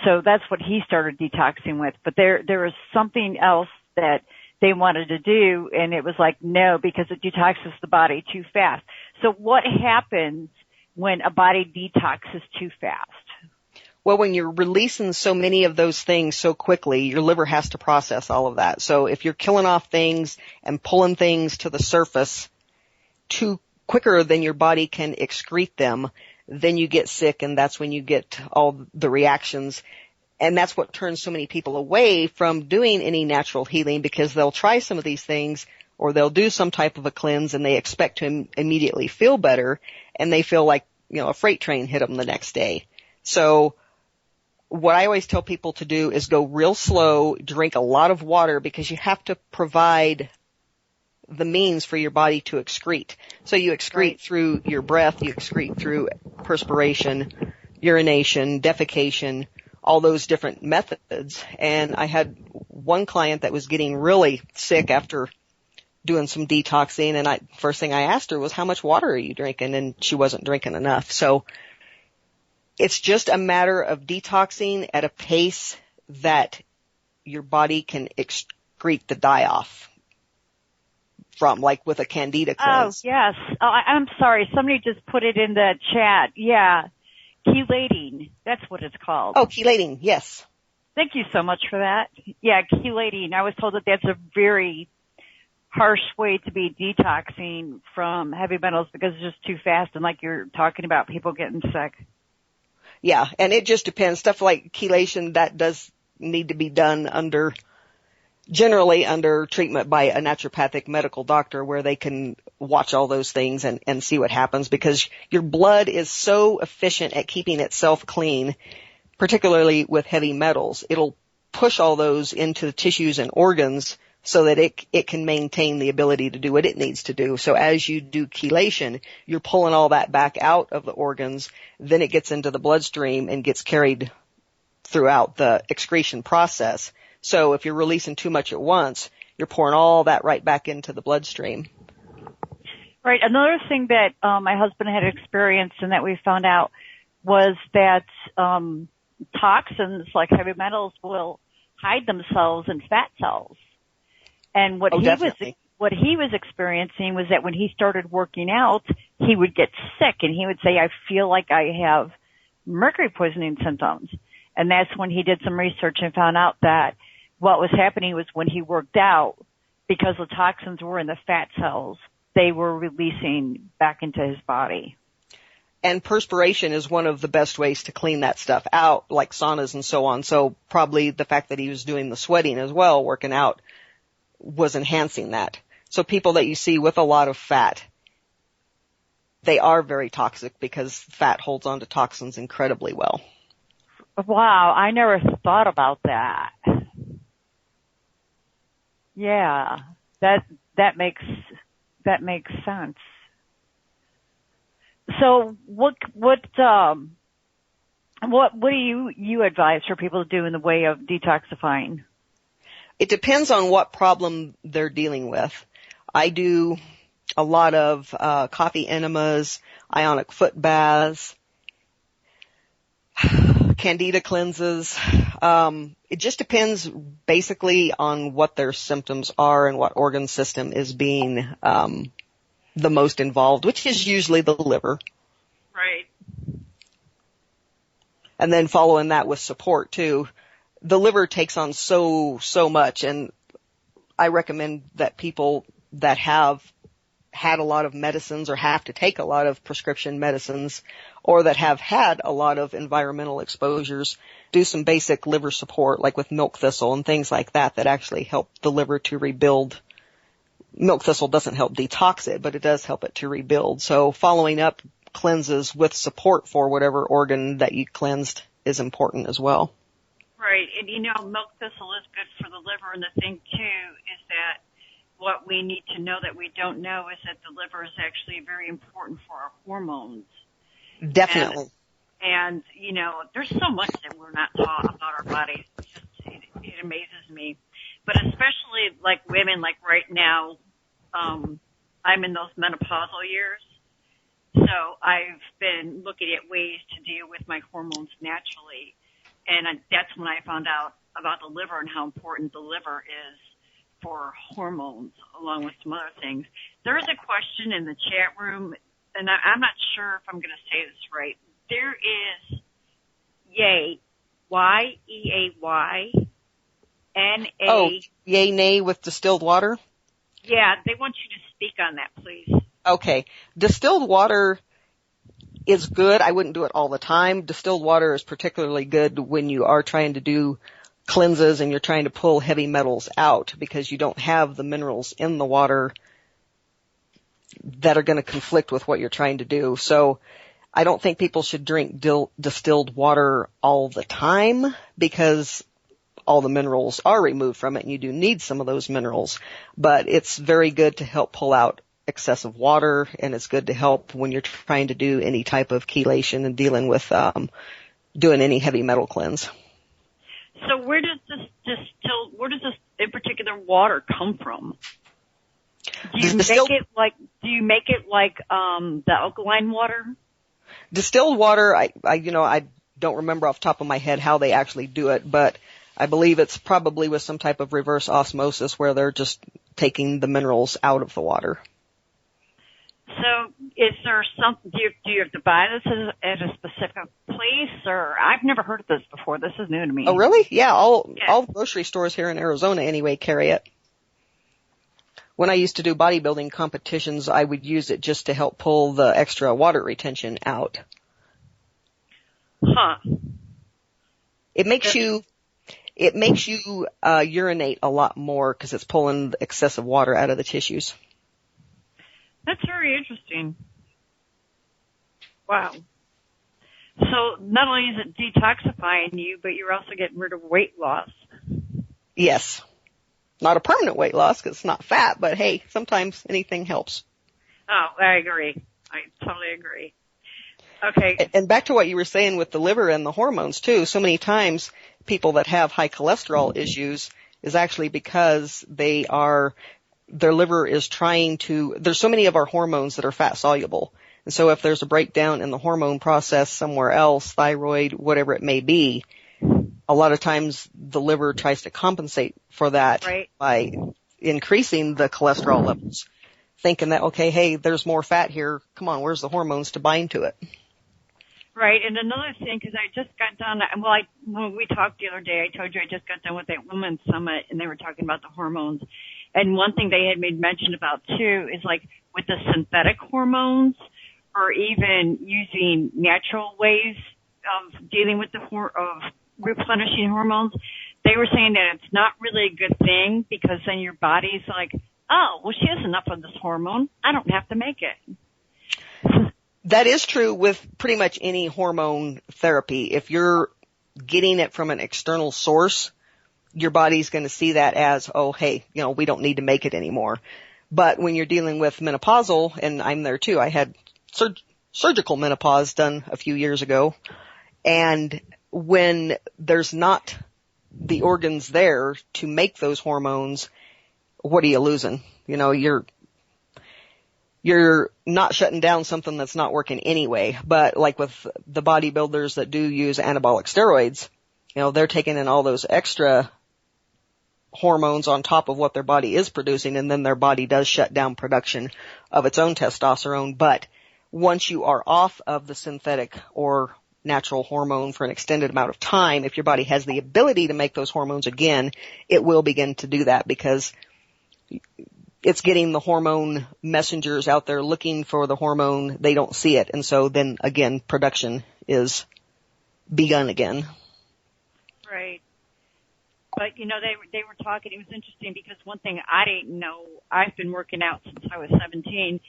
So that's what he started detoxing with. But there was something else that they wanted to do, and it was like, no, because it detoxes the body too fast. So what happens when a body detoxes too fast? Well, when you're releasing so many of those things so quickly, your liver has to process all of that. So if you're killing off things and pulling things to the surface too quicker than your body can excrete them, then you get sick, and that's when you get all the reactions. And that's what turns so many people away from doing any natural healing, because they'll try some of these things, or they'll do some type of a cleanse, and they expect to immediately feel better, and they feel like, a freight train hit them the next day. So what I always tell people to do is go real slow, drink a lot of water, because you have to provide the means for your body to excrete. So you excrete through your breath, you excrete through perspiration, urination, defecation, all those different methods. And I had one client that was getting really sick after doing some detoxing, and first thing I asked her was, how much water are you drinking? And she wasn't drinking enough. So it's just a matter of detoxing at a pace that your body can excrete the dye off from, like with a candida cleanse. Oh, yes. Oh, I'm sorry. Somebody just put it in the chat. Yeah. Chelating. That's what it's called. Oh, chelating. Yes. Thank you so much for that. Yeah, chelating. I was told that that's a very harsh way to be detoxing from heavy metals, because it's just too fast, and like you're talking about, people getting sick. Yeah, and it just depends. Stuff like chelation, that does need to be done generally under treatment by a naturopathic medical doctor, where they can watch all those things and see what happens, because your blood is so efficient at keeping itself clean, particularly with heavy metals. It'll push all those into the tissues and organs so that it can maintain the ability to do what it needs to do. So as you do chelation, you're pulling all that back out of the organs, then it gets into the bloodstream and gets carried throughout the excretion process. So if you're releasing too much at once, you're pouring all that right back into the bloodstream. Right. Another thing that my husband had experienced and that we found out was that toxins like heavy metals will hide themselves in fat cells. And what he was experiencing was that when he started working out, he would get sick, and he would say, I feel like I have mercury poisoning symptoms. And that's when he did some research and found out that what was happening was when he worked out, because the toxins were in the fat cells, they were releasing back into his body. And perspiration is one of the best ways to clean that stuff out, like saunas and so on. So probably the fact that he was doing the sweating as well, working out, was enhancing that. So people that you see with a lot of fat, they are very toxic, because fat holds on to toxins incredibly well. Wow, I never thought about that. Yeah, that makes sense. So what do you advise for people to do in the way of detoxifying? It depends on what problem they're dealing with. I do a lot of coffee enemas, ionic foot baths, candida cleanses. It just depends basically on what their symptoms are and what organ system is being the most involved, which is usually the liver. Right. And then following that with support too. The liver takes on so much, and I recommend that people that have had a lot of medicines or have to take a lot of prescription medicines, or that have had a lot of environmental exposures, do some basic liver support, like with milk thistle and things like that, that actually help the liver to rebuild. Milk thistle doesn't help detox it, but it does help it to rebuild. So following up cleanses with support for whatever organ that you cleansed is important as well. Right. And, milk thistle is good for the liver. And the thing, too, is that what we need to know that we don't know is that the liver is actually very important for our hormones. Definitely. And there's so much that we're not taught about our bodies. It amazes me. But especially like women, like right now, I'm in those menopausal years. So I've been looking at ways to deal with my hormones naturally. And that's when I found out about the liver and how important the liver is for hormones, along with some other things. There is a question in the chat room, and I'm not sure if I'm going to say this right. There is Yay, Y-E-A-Y, N-A. Oh, yay, nay with distilled water? Yeah, they want you to speak on that, please. Okay. Distilled water is good. I wouldn't do it all the time. Distilled water is particularly good when you are trying to do cleanses and you're trying to pull heavy metals out, because you don't have the minerals in the water that are going to conflict with what you're trying to do. So I don't think people should drink distilled water all the time, because all the minerals are removed from it and you do need some of those minerals. But it's very good to help pull out excessive water, and it's good to help when you're trying to do any type of chelation and dealing with doing any heavy metal cleanse. So where does this in particular water come from? Do you make it like the alkaline water? Distilled water, I don't remember off the top of my head how they actually do it, but I believe it's probably with some type of reverse osmosis where they're just taking the minerals out of the water. So is there do you have to buy this at a specific place, or I've never heard of this before. This is new to me. Oh, really? Yeah, all grocery stores here in Arizona anyway carry it. When I used to do bodybuilding competitions, I would use it just to help pull the extra water retention out. Huh. It makes you urinate a lot more because it's pulling the excessive water out of the tissues. That's very interesting. Wow. So not only is it detoxifying you, but you're also getting rid of weight loss. Yes. Not a permanent weight loss because it's not fat, but hey, sometimes anything helps. Oh, I agree. I totally agree. Okay. And back to what you were saying with the liver and the hormones too. So many times people that have high cholesterol issues is actually because their liver is there's so many of our hormones that are fat soluble. And so if there's a breakdown in the hormone process somewhere else, thyroid, whatever it may be, a lot of times the liver tries to compensate for that by increasing the cholesterol levels, thinking that, okay, hey, there's more fat here. Come on, where's the hormones to bind to it? Right. And another thing, because I just got done, when we talked the other day, I told you I just got done with that women's summit, and they were talking about the hormones. And one thing they had made mention about, too, is like with the synthetic hormones, or even using natural ways of dealing with of replenishing hormones, they were saying that it's not really a good thing, because then your body's like, oh, well, she has enough of this hormone. I don't have to make it. That is true with pretty much any hormone therapy. If you're getting it from an external source, your body's going to see that as, oh, hey, we don't need to make it anymore. But when you're dealing with menopausal, and I'm there too, I had surgical menopause done a few years ago, and when there's not the organs there to make those hormones, what are you losing? You're not shutting down something that's not working anyway. But like with the bodybuilders that do use anabolic steroids, they're taking in all those extra hormones on top of what their body is producing, and then their body does shut down production of its own testosterone. But once you are off of the synthetic or natural hormone for an extended amount of time, if your body has the ability to make those hormones again, it will begin to do that, because it's getting the hormone messengers out there looking for the hormone. They don't see it. And so then again, production is begun again. Right. But, you know, they were talking, it was interesting because one thing I didn't know, I've been working out since I was 17,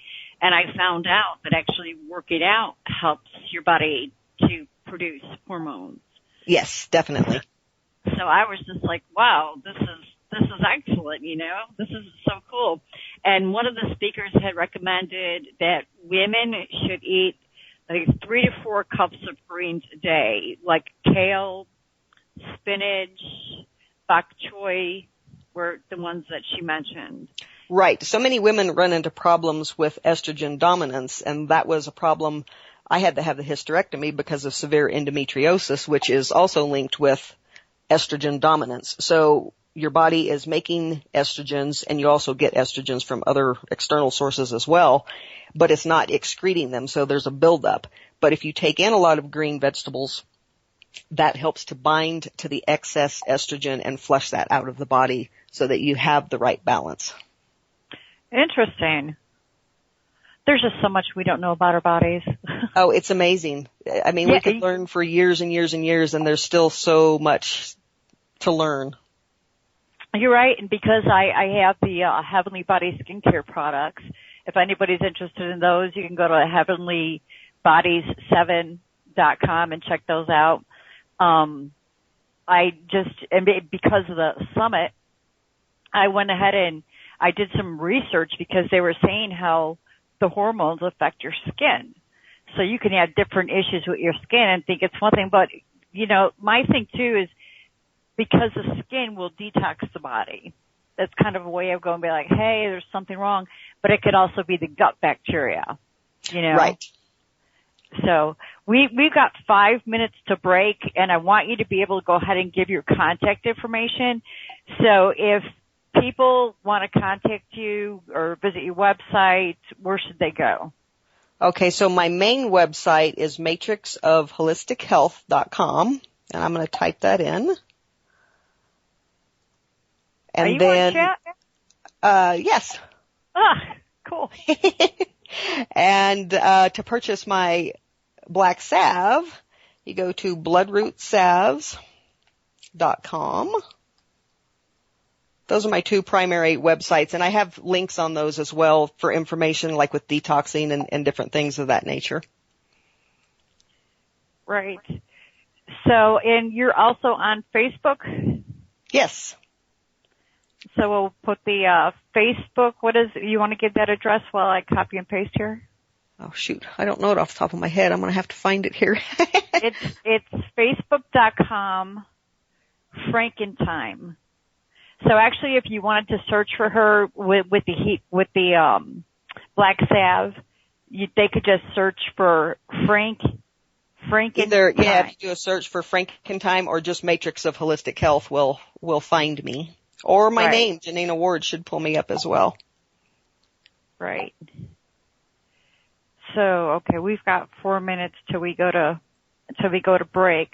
and I found out that actually working out helps your body to produce hormones. Yes, definitely. So I was just like, wow, this is excellent, you know, this is so cool. And one of the speakers had recommended that women should eat like 3 to 4 cups of greens a day, like kale, spinach, bok choy were the ones that she mentioned. Right. So many women run into problems with estrogen dominance, and that was a problem. I had to have the hysterectomy because of severe endometriosis, which is also linked with estrogen dominance. So your body is making estrogens, and you also get estrogens from other external sources as well, but it's not excreting them, so there's a buildup. But if you take in a lot of green vegetables, that helps to bind to the excess estrogen and flush that out of the body so that you have the right balance. Interesting. There's just so much we don't know about our bodies. Oh, it's amazing. I mean, we could learn for years and years and years, and there's still so much to learn. You're right, and because I have the Heavenly Body skincare products, if anybody's interested in those, you can go to heavenlybodies7.com and check those out. And because of the summit, I went ahead and I did some research because they were saying how the hormones affect your skin. So you can have different issues with your skin and think it's one thing, but, you know, my thing too is because the skin will detox the body. That's kind of a way of going to be like, hey, there's something wrong, but it could also be the gut bacteria, you know? Right. So we've got 5 minutes to break, and I want you to be able to go ahead and give your contact information. So if people want to contact you or visit your website, where should they go? Okay, so my main website is matrixofholistichealth.com, and I'm going to type that in. And Are you then, on chat? Yes. Ah, cool. And to purchase my Black Salve, you go to bloodrootsalves.com. Those are my 2 primary websites, and I have links on those as well for information like with detoxing and different things of that nature. Right. So, and you're also on Facebook? Yes. So we'll put the Facebook, you want to give that address while I copy and paste here? Oh, shoot. I don't know it off the top of my head. I'm going to have to find it here. It's facebook.com Frankentime. So actually, if you wanted to search for her with the Black Salve, they could just search for Frankentime. Either, if you do a search for Frankentime or just Matrix of Holistic Health will find me. Or my name, Janina Ward, should pull me up as well. Right. So, okay, we've got 4 minutes till we go to break.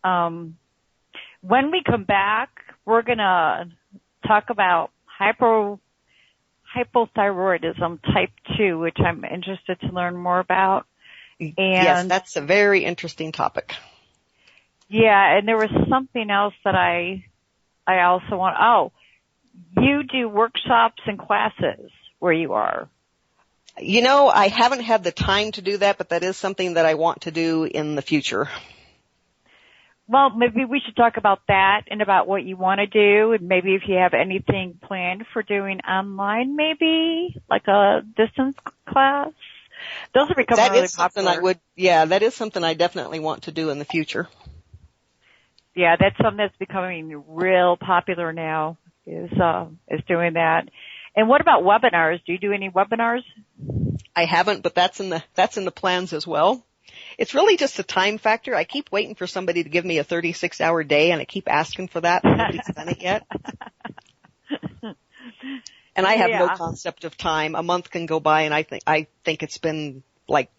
When we come back, we're gonna talk about hypothyroidism type 2, which I'm interested to learn more about. And yes, that's a very interesting topic. Yeah, and there was something else that I also want. You do workshops and classes where you are. You know, I haven't had the time to do that, but that is something that I want to do in the future. Well, maybe we should talk about that and about what you want to do, and maybe if you have anything planned for doing online, maybe like a distance class. Those are becoming really popular. That is something I definitely want to do in the future. Yeah, that's something that's becoming real popular now, is doing that. And what about webinars? Do you do any webinars? I haven't, but that's in the plans as well. It's really just a time factor. I keep waiting for somebody to give me a 36-hour day, and I keep asking for that, and nobody's done it yet. And I have no concept of time. A month can go by, and I think it's been like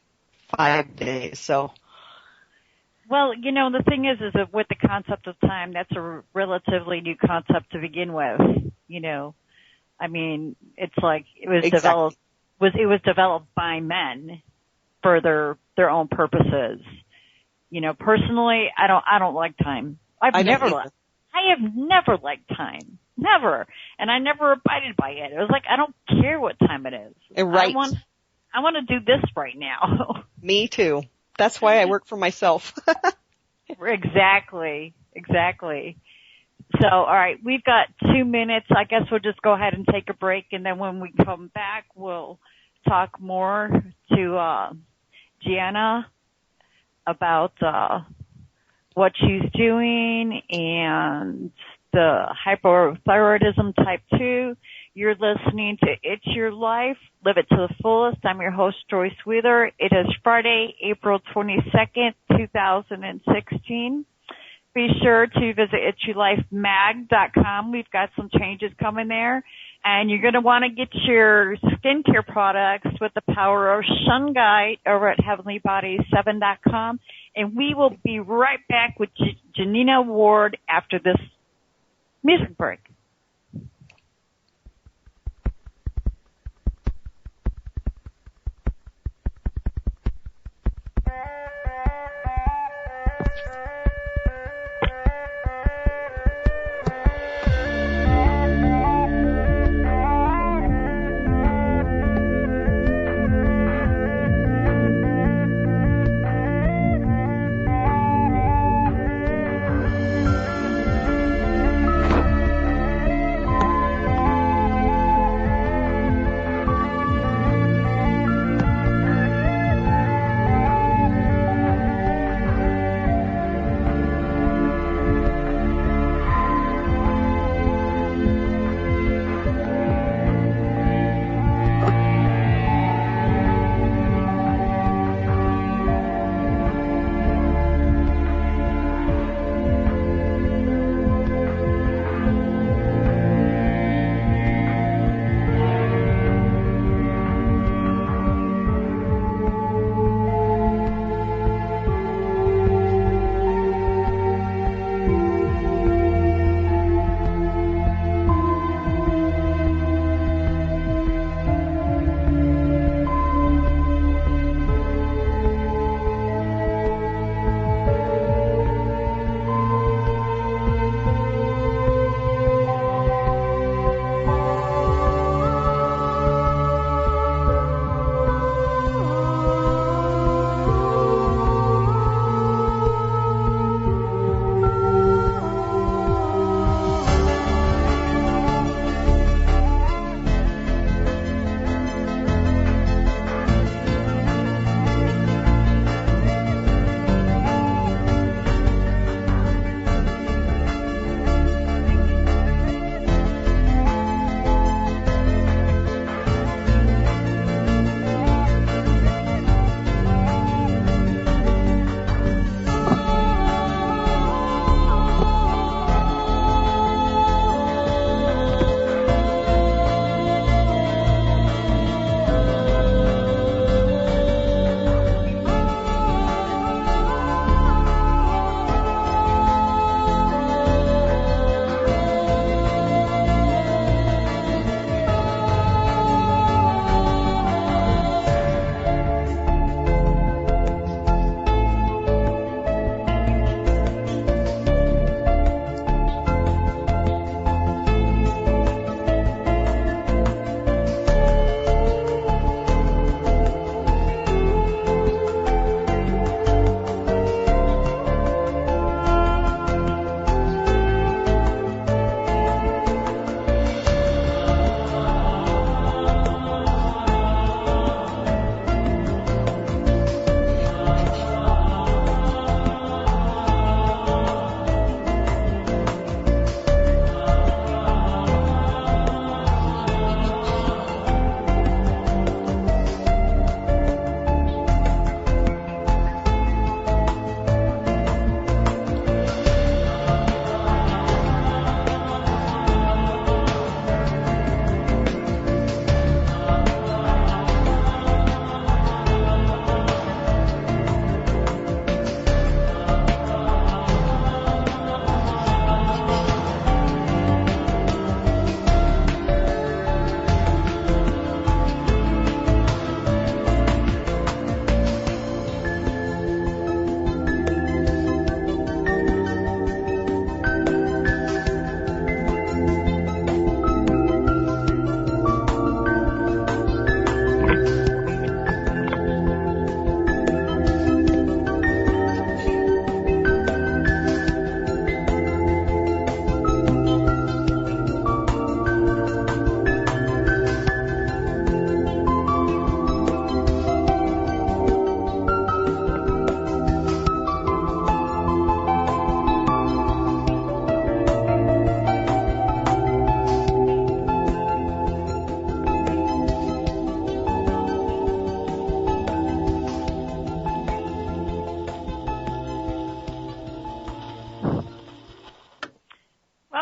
5 days. So. Well, you know, the thing is that with the concept of time, that's a relatively new concept to begin with. You know, I mean, it's like it was Exactly. developed by men for their own purposes. You know, personally, I don't like time. I have never liked time. Never. And I never abided by it. It was like, I don't care what time it is. Right. I want to do this right now. Me too. That's why I work for myself. Exactly. So, all right, we've got 2 minutes. I guess we'll just go ahead and take a break, and then when we come back, we'll talk more to Gianna about what she's doing and the hypothyroidism type 2. You're listening to It's Your Life, Live It to the Fullest. I'm your host, Joyce Wheeler. It is Friday, April 22nd, 2016. Be sure to visit itsyourlifemag.com. We've got some changes coming there. And you're going to want to get your skincare products with the power of Shungite over at heavenlybodies7.com. And we will be right back with Janina Ward after this music break.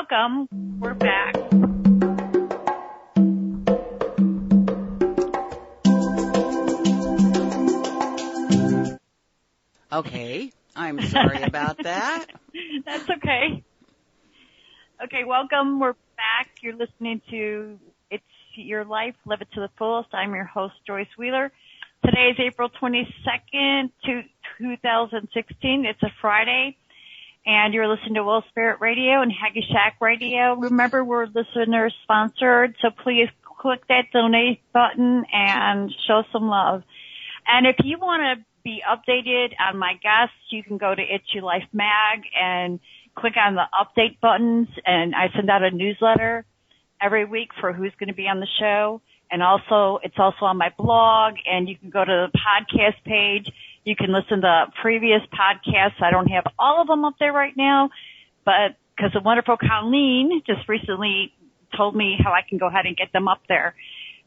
welcome. We're back. Okay, I'm sorry about that. That's okay. Okay, welcome. We're back. You're listening to It's Your Life, Live It to the Fullest. I'm your host, Joyce Wheeler. Today is April 22nd, 2016. It's a Friday, and you're listening to Will Spirit Radio and Haggy Shack Radio. Remember, we're listener-sponsored, so please click that donate button and show some love. And if you want to be updated on my guests, you can go to It's Your Life Mag and click on the update buttons, and I send out a newsletter every week for who's going to be on the show. And also, it's also on my blog, and you can go to the podcast page. You can listen to previous podcasts. I don't have all of them up there right now, but because the wonderful Colleen just recently told me how I can go ahead and get them up there.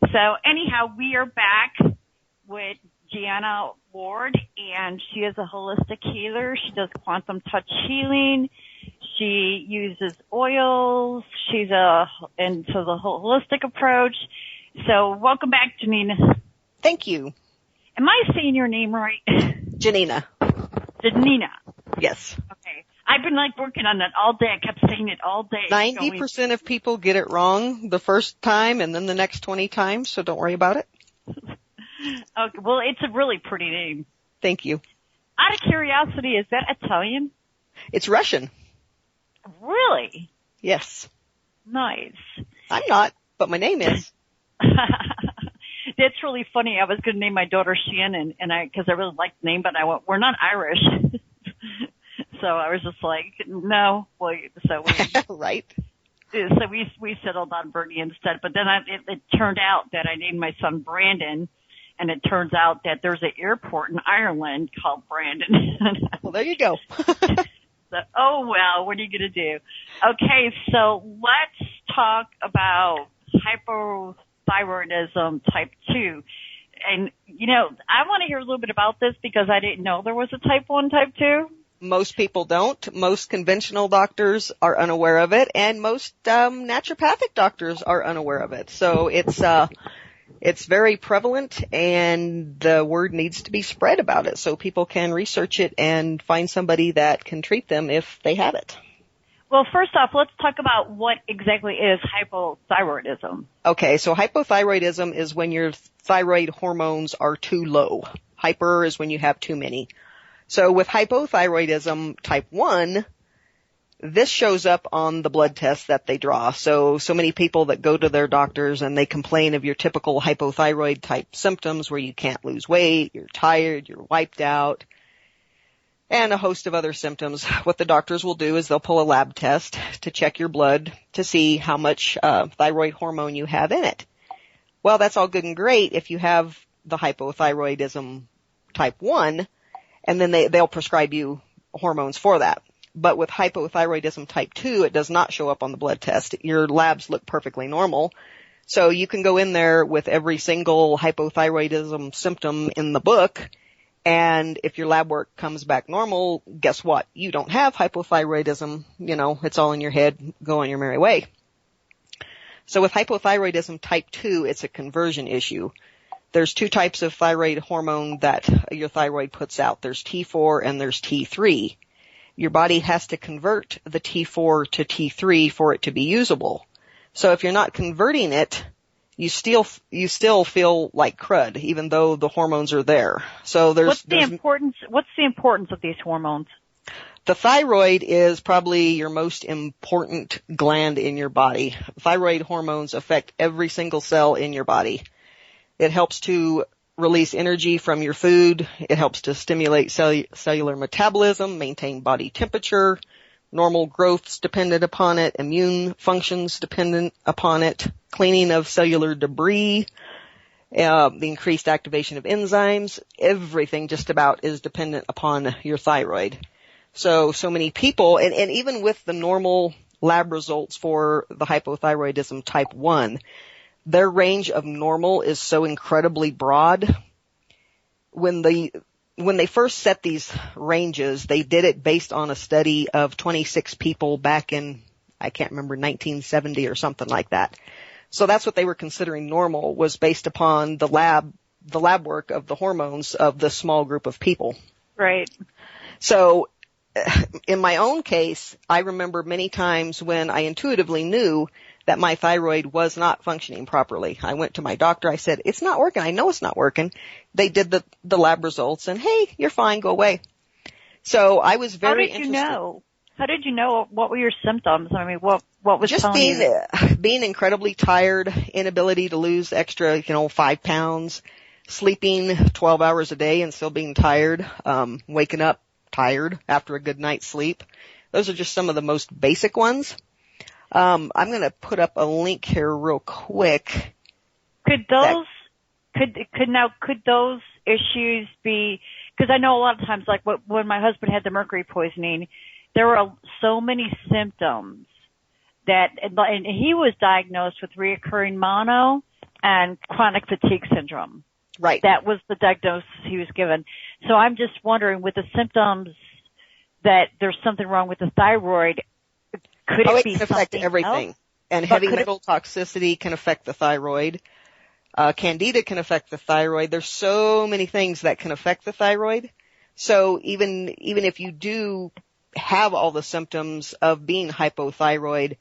So anyhow, we are back with Janina Ward, and she is a holistic healer. She does quantum touch healing. She uses oils. She's into the holistic approach. So welcome back, Janina. Thank you. Am I saying your name right? Janina. Janina. Yes. Okay. I've been working on that all day. I kept saying it all day. 90% of people get it wrong the first time and then the next 20 times, so don't worry about it. Okay. Well, it's a really pretty name. Thank you. Out of curiosity, is that Italian? It's Russian. Really? Yes. Nice. I'm not, but my name is. That's really funny. I was going to name my daughter Shannon, and because I really liked the name, but I went, we're not Irish. So I was just like, no. Well, so we, right. So we settled on Bernie instead. But then it turned out that I named my son Brandon, and it turns out that there's an airport in Ireland called Brandon. Well, there you go. So, oh well, what are you going to do? Okay, so let's talk about hypothyroidism type 2. And, I want to hear a little bit about this because I didn't know there was a type 1, type 2. Most people don't. Most conventional doctors are unaware of it, and most naturopathic doctors are unaware of it. So it's very prevalent, and the word needs to be spread about it so people can research it and find somebody that can treat them if they have it. Well, first off, let's talk about what exactly is hypothyroidism. Okay, so hypothyroidism is when your thyroid hormones are too low. Hyper is when you have too many. So with hypothyroidism type 1, this shows up on the blood tests that they draw. So many people that go to their doctors and they complain of your typical hypothyroid type symptoms where you can't lose weight, you're tired, you're wiped out, and a host of other symptoms. What the doctors will do is they'll pull a lab test to check your blood to see how much thyroid hormone you have in it. Well, that's all good and great if you have the hypothyroidism type 1, and then they'll prescribe you hormones for that. But with hypothyroidism type 2, it does not show up on the blood test. Your labs look perfectly normal. So you can go in there with every single hypothyroidism symptom in the book, and if your lab work comes back normal, guess what? You don't have hypothyroidism. It's all in your head. Go on your merry way. So with hypothyroidism type 2, it's a conversion issue. There's two types of thyroid hormone that your thyroid puts out. There's T4 and there's T3. Your body has to convert the T4 to T3 for it to be usable. So if you're not converting it, you still feel like crud, even though the hormones are there. So what's the importance of these hormones? The thyroid is probably your most important gland in your body. Thyroid hormones affect every single cell in your body. It helps to release energy from your food. It helps to stimulate cellular metabolism, maintain body temperature, normal growth's dependent upon it, immune functions dependent upon it, cleaning of cellular debris, the increased activation of enzymes. Everything just about is dependent upon your thyroid. So many people, and even with the normal lab results for the hypothyroidism type 1, their range of normal is so incredibly broad. When they first set these ranges, they did it based on a study of 26 people back in I can't remember, 1970 or something like that. So that's what they were considering normal, was based upon the lab work of the hormones of this small group of people. Right. So in my own case, I remember many times when I intuitively knew that my thyroid was not functioning properly. I went to my doctor. I said, it's not working. I know it's not working. They did the lab results and, hey, you're fine. Go away. So I was very interested. How did you know? What were your symptoms? I mean, what was just telling you? Being incredibly tired, inability to lose extra, 5 pounds, sleeping 12 hours a day and still being tired, waking up tired after a good night's sleep. Those are just some of the most basic ones. I'm going to put up a link here real quick. Could those issues be, because I know a lot of times, like when my husband had the mercury poisoning, there were so many symptoms and he was diagnosed with reoccurring mono and chronic fatigue syndrome. Right. That was the diagnosis he was given. So I'm just wondering, with the symptoms, that there's something wrong with the thyroid. Could it be can affect everything. Else? And heavy metal toxicity can affect the thyroid. Candida can affect the thyroid. There's so many things that can affect the thyroid. So even if you do have all the symptoms of being hypothyroid,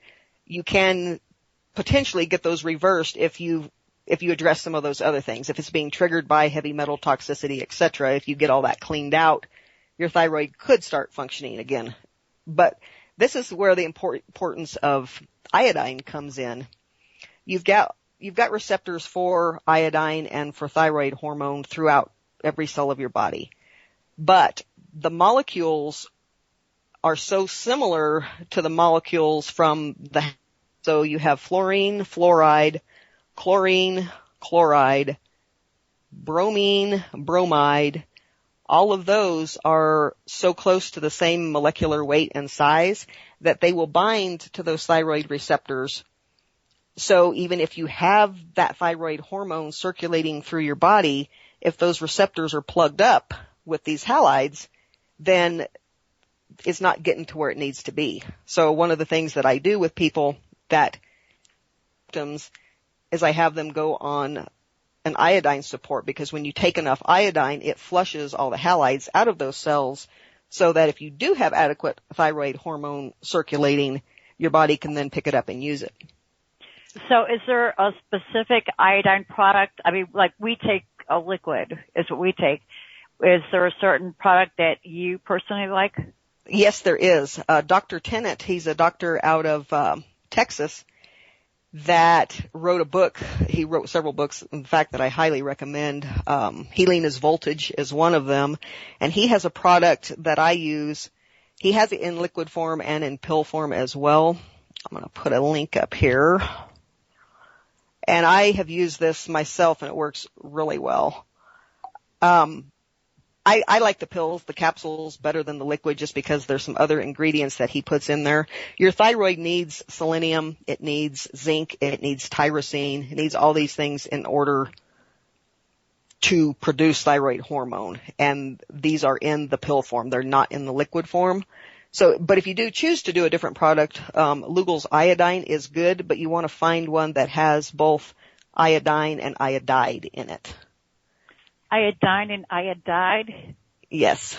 you can potentially get those reversed if you address some of those other things. If it's being triggered by heavy metal toxicity, etc., if you get all that cleaned out, your thyroid could start functioning again. But this is where the importance of iodine comes in. You've got receptors for iodine and for thyroid hormone throughout every cell of your body. But the molecules are so similar to the molecules so you have fluorine, fluoride, chlorine, chloride, bromine, bromide. All of those are so close to the same molecular weight and size that they will bind to those thyroid receptors. So even if you have that thyroid hormone circulating through your body, if those receptors are plugged up with these halides, then it's not getting to where it needs to be. So one of the things that I do with people that symptoms is I have them go on an iodine support, because when you take enough iodine, it flushes all the halides out of those cells, so that if you do have adequate thyroid hormone circulating, your body can then pick it up and use it. So is there a specific iodine product? I mean, like we take a liquid is what we take. Is there a certain product that you personally like? Yes, there is. Dr. Tennant, he's a doctor out of Texas, that wrote a book. He wrote several books, in fact, that I highly recommend. Healing is Voltage is one of them. And he has a product that I use. He has it in liquid form and in pill form as well. I'm going to put a link up here. And I have used this myself, and it works really well. I like the pills, the capsules, better than the liquid, just because there's some other ingredients that he puts in there. Your thyroid needs selenium, it needs zinc, it needs tyrosine, it needs all these things in order to produce thyroid hormone. And these are in the pill form. They're not in the liquid form. So, but if you do choose to do a different product, Lugel's iodine is good, but you want to find one that has both iodine and iodide in it. Iodine and iodide? Yes.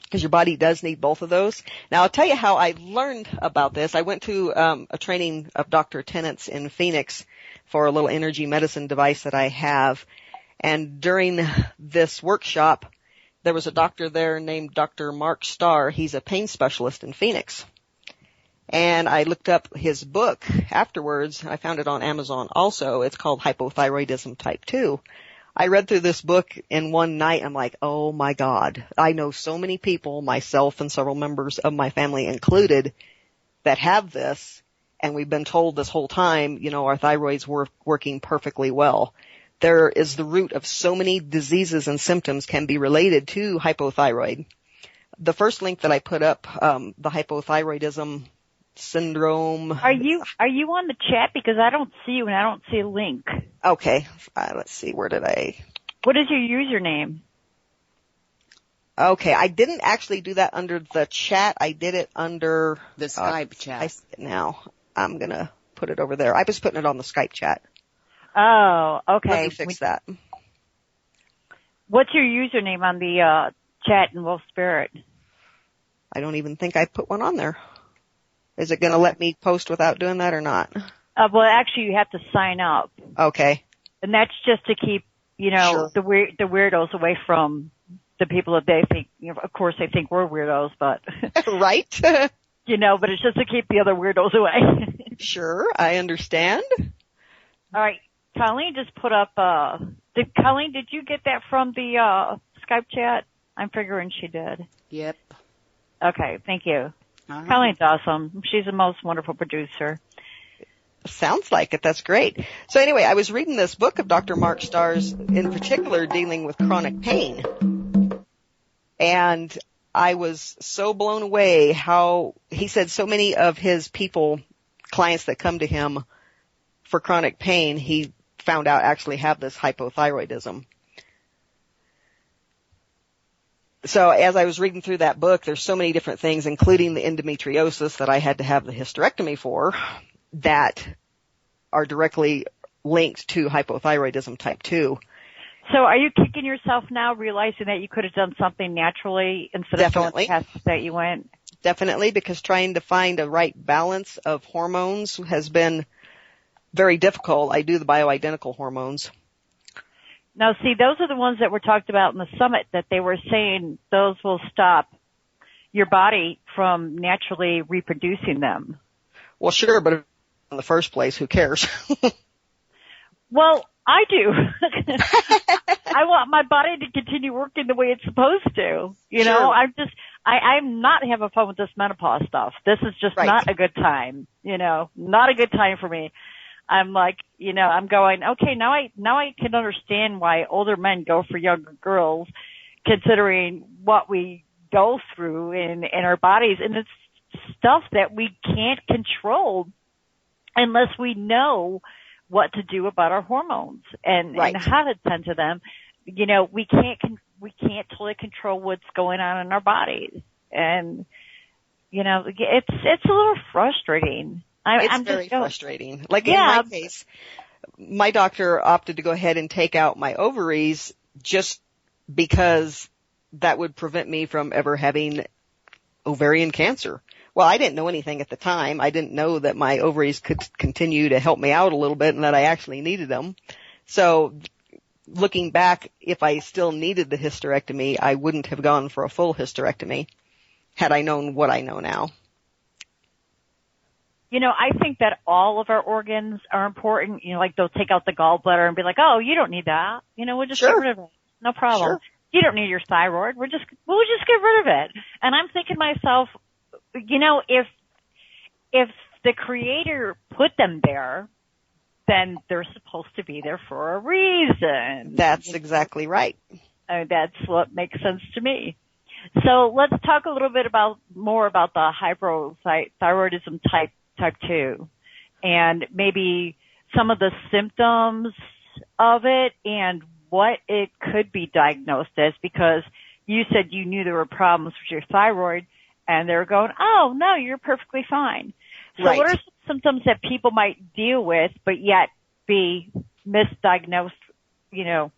Because your body does need both of those. Now, I'll tell you how I learned about this. I went to a training of Dr. Tennant's in Phoenix for a little energy medicine device that I have. And during this workshop, there was a doctor there named Dr. Mark Starr. He's a pain specialist in Phoenix. And I looked up his book afterwards. I found it on Amazon also. It's called Hypothyroidism Type 2. I read through this book in one night. I'm like, oh my God, I know so many people, myself and several members of my family included, that have this. And we've been told this whole time, our thyroid's working perfectly well. There is the root of so many diseases and symptoms can be related to hypothyroid. The first link that I put up, the hypothyroidism syndrome. Are you on the chat? Because I don't see you and I don't see a link. Okay. Let's see. Where did I? What is your username? Okay, I didn't actually do that under the chat. I did it under The Skype chat. I see it now. I'm going to put it over there. I was putting it on the Skype chat. Oh, okay. Let me fix that. What's your username on the chat in Wolf Spirit? I don't even think I put one on there. Is it going to let me post without doing that or not? Well, actually, you have to sign up. Okay. And that's just to keep, Sure. the weirdos away from the people that they think, of course they think we're weirdos, but, Right. but it's just to keep the other weirdos away. Sure, I understand. All right. Colleen just put up, Colleen, did you get that from the, Skype chat? I'm figuring she did. Yep. Okay. Thank you. Uh-huh. Colleen's awesome. She's the most wonderful producer. Sounds like it. That's great. So anyway, I was reading this book of Dr. Mark Starr's, in particular dealing with chronic pain. And I was so blown away how he said so many of his clients that come to him for chronic pain, he found out actually have this hypothyroidism. So as I was reading through that book, there's so many different things, including the endometriosis that I had to have the hysterectomy for, that are directly linked to hypothyroidism type 2. So are you kicking yourself now, realizing that you could have done something naturally instead of going the path that you went? Definitely, because trying to find a right balance of hormones has been very difficult. I do the bioidentical hormones. Now, see, those are the ones that were talked about in the summit, that they were saying those will stop your body from naturally reproducing them. Well, sure, but in the first place, who cares? Well, I do. I want my body to continue working the way it's supposed to. Sure. I'm not having fun with this menopause stuff. This is just not a good time. Not a good time for me. I'm like, I'm going, okay, now I can understand why older men go for younger girls, considering what we go through in our bodies. And it's stuff that we can't control unless we know what to do about our hormones and how to tend to them. We can't totally control what's going on in our bodies. And, it's a little frustrating. It's very frustrating. Like in my case, my doctor opted to go ahead and take out my ovaries just because that would prevent me from ever having ovarian cancer. Well, I didn't know anything at the time. I didn't know that my ovaries could continue to help me out a little bit and that I actually needed them. So looking back, if I still needed the hysterectomy, I wouldn't have gone for a full hysterectomy had I known what I know now. I think that all of our organs are important. Like they'll take out the gallbladder and be like, oh, you don't need that. We'll just get rid of it. No problem. Sure. You don't need your thyroid. We'll just get rid of it. And I'm thinking to myself, if the creator put them there, then they're supposed to be there for a reason. That's exactly right. That's what makes sense to me. So let's talk a little bit more about the hypothyroidism type 2 and maybe some of the symptoms of it and what it could be diagnosed as, because you said you knew there were problems with your thyroid and they were going, oh, no, you're perfectly fine. So what are some symptoms that people might deal with but yet be misdiagnosed, the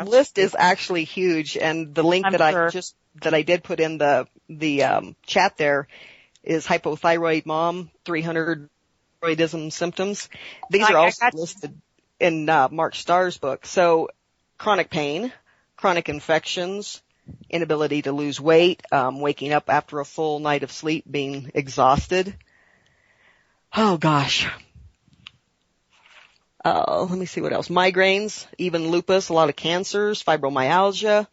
list is actually huge, and the link that I did put in the chat there is hypothyroid mom 300 thyroidism symptoms. These are also listed in Mark Starr's book. So chronic pain, chronic infections, inability to lose weight, waking up after a full night of sleep, being exhausted. Oh gosh. Let me see what else. Migraines, even lupus, a lot of cancers, fibromyalgia,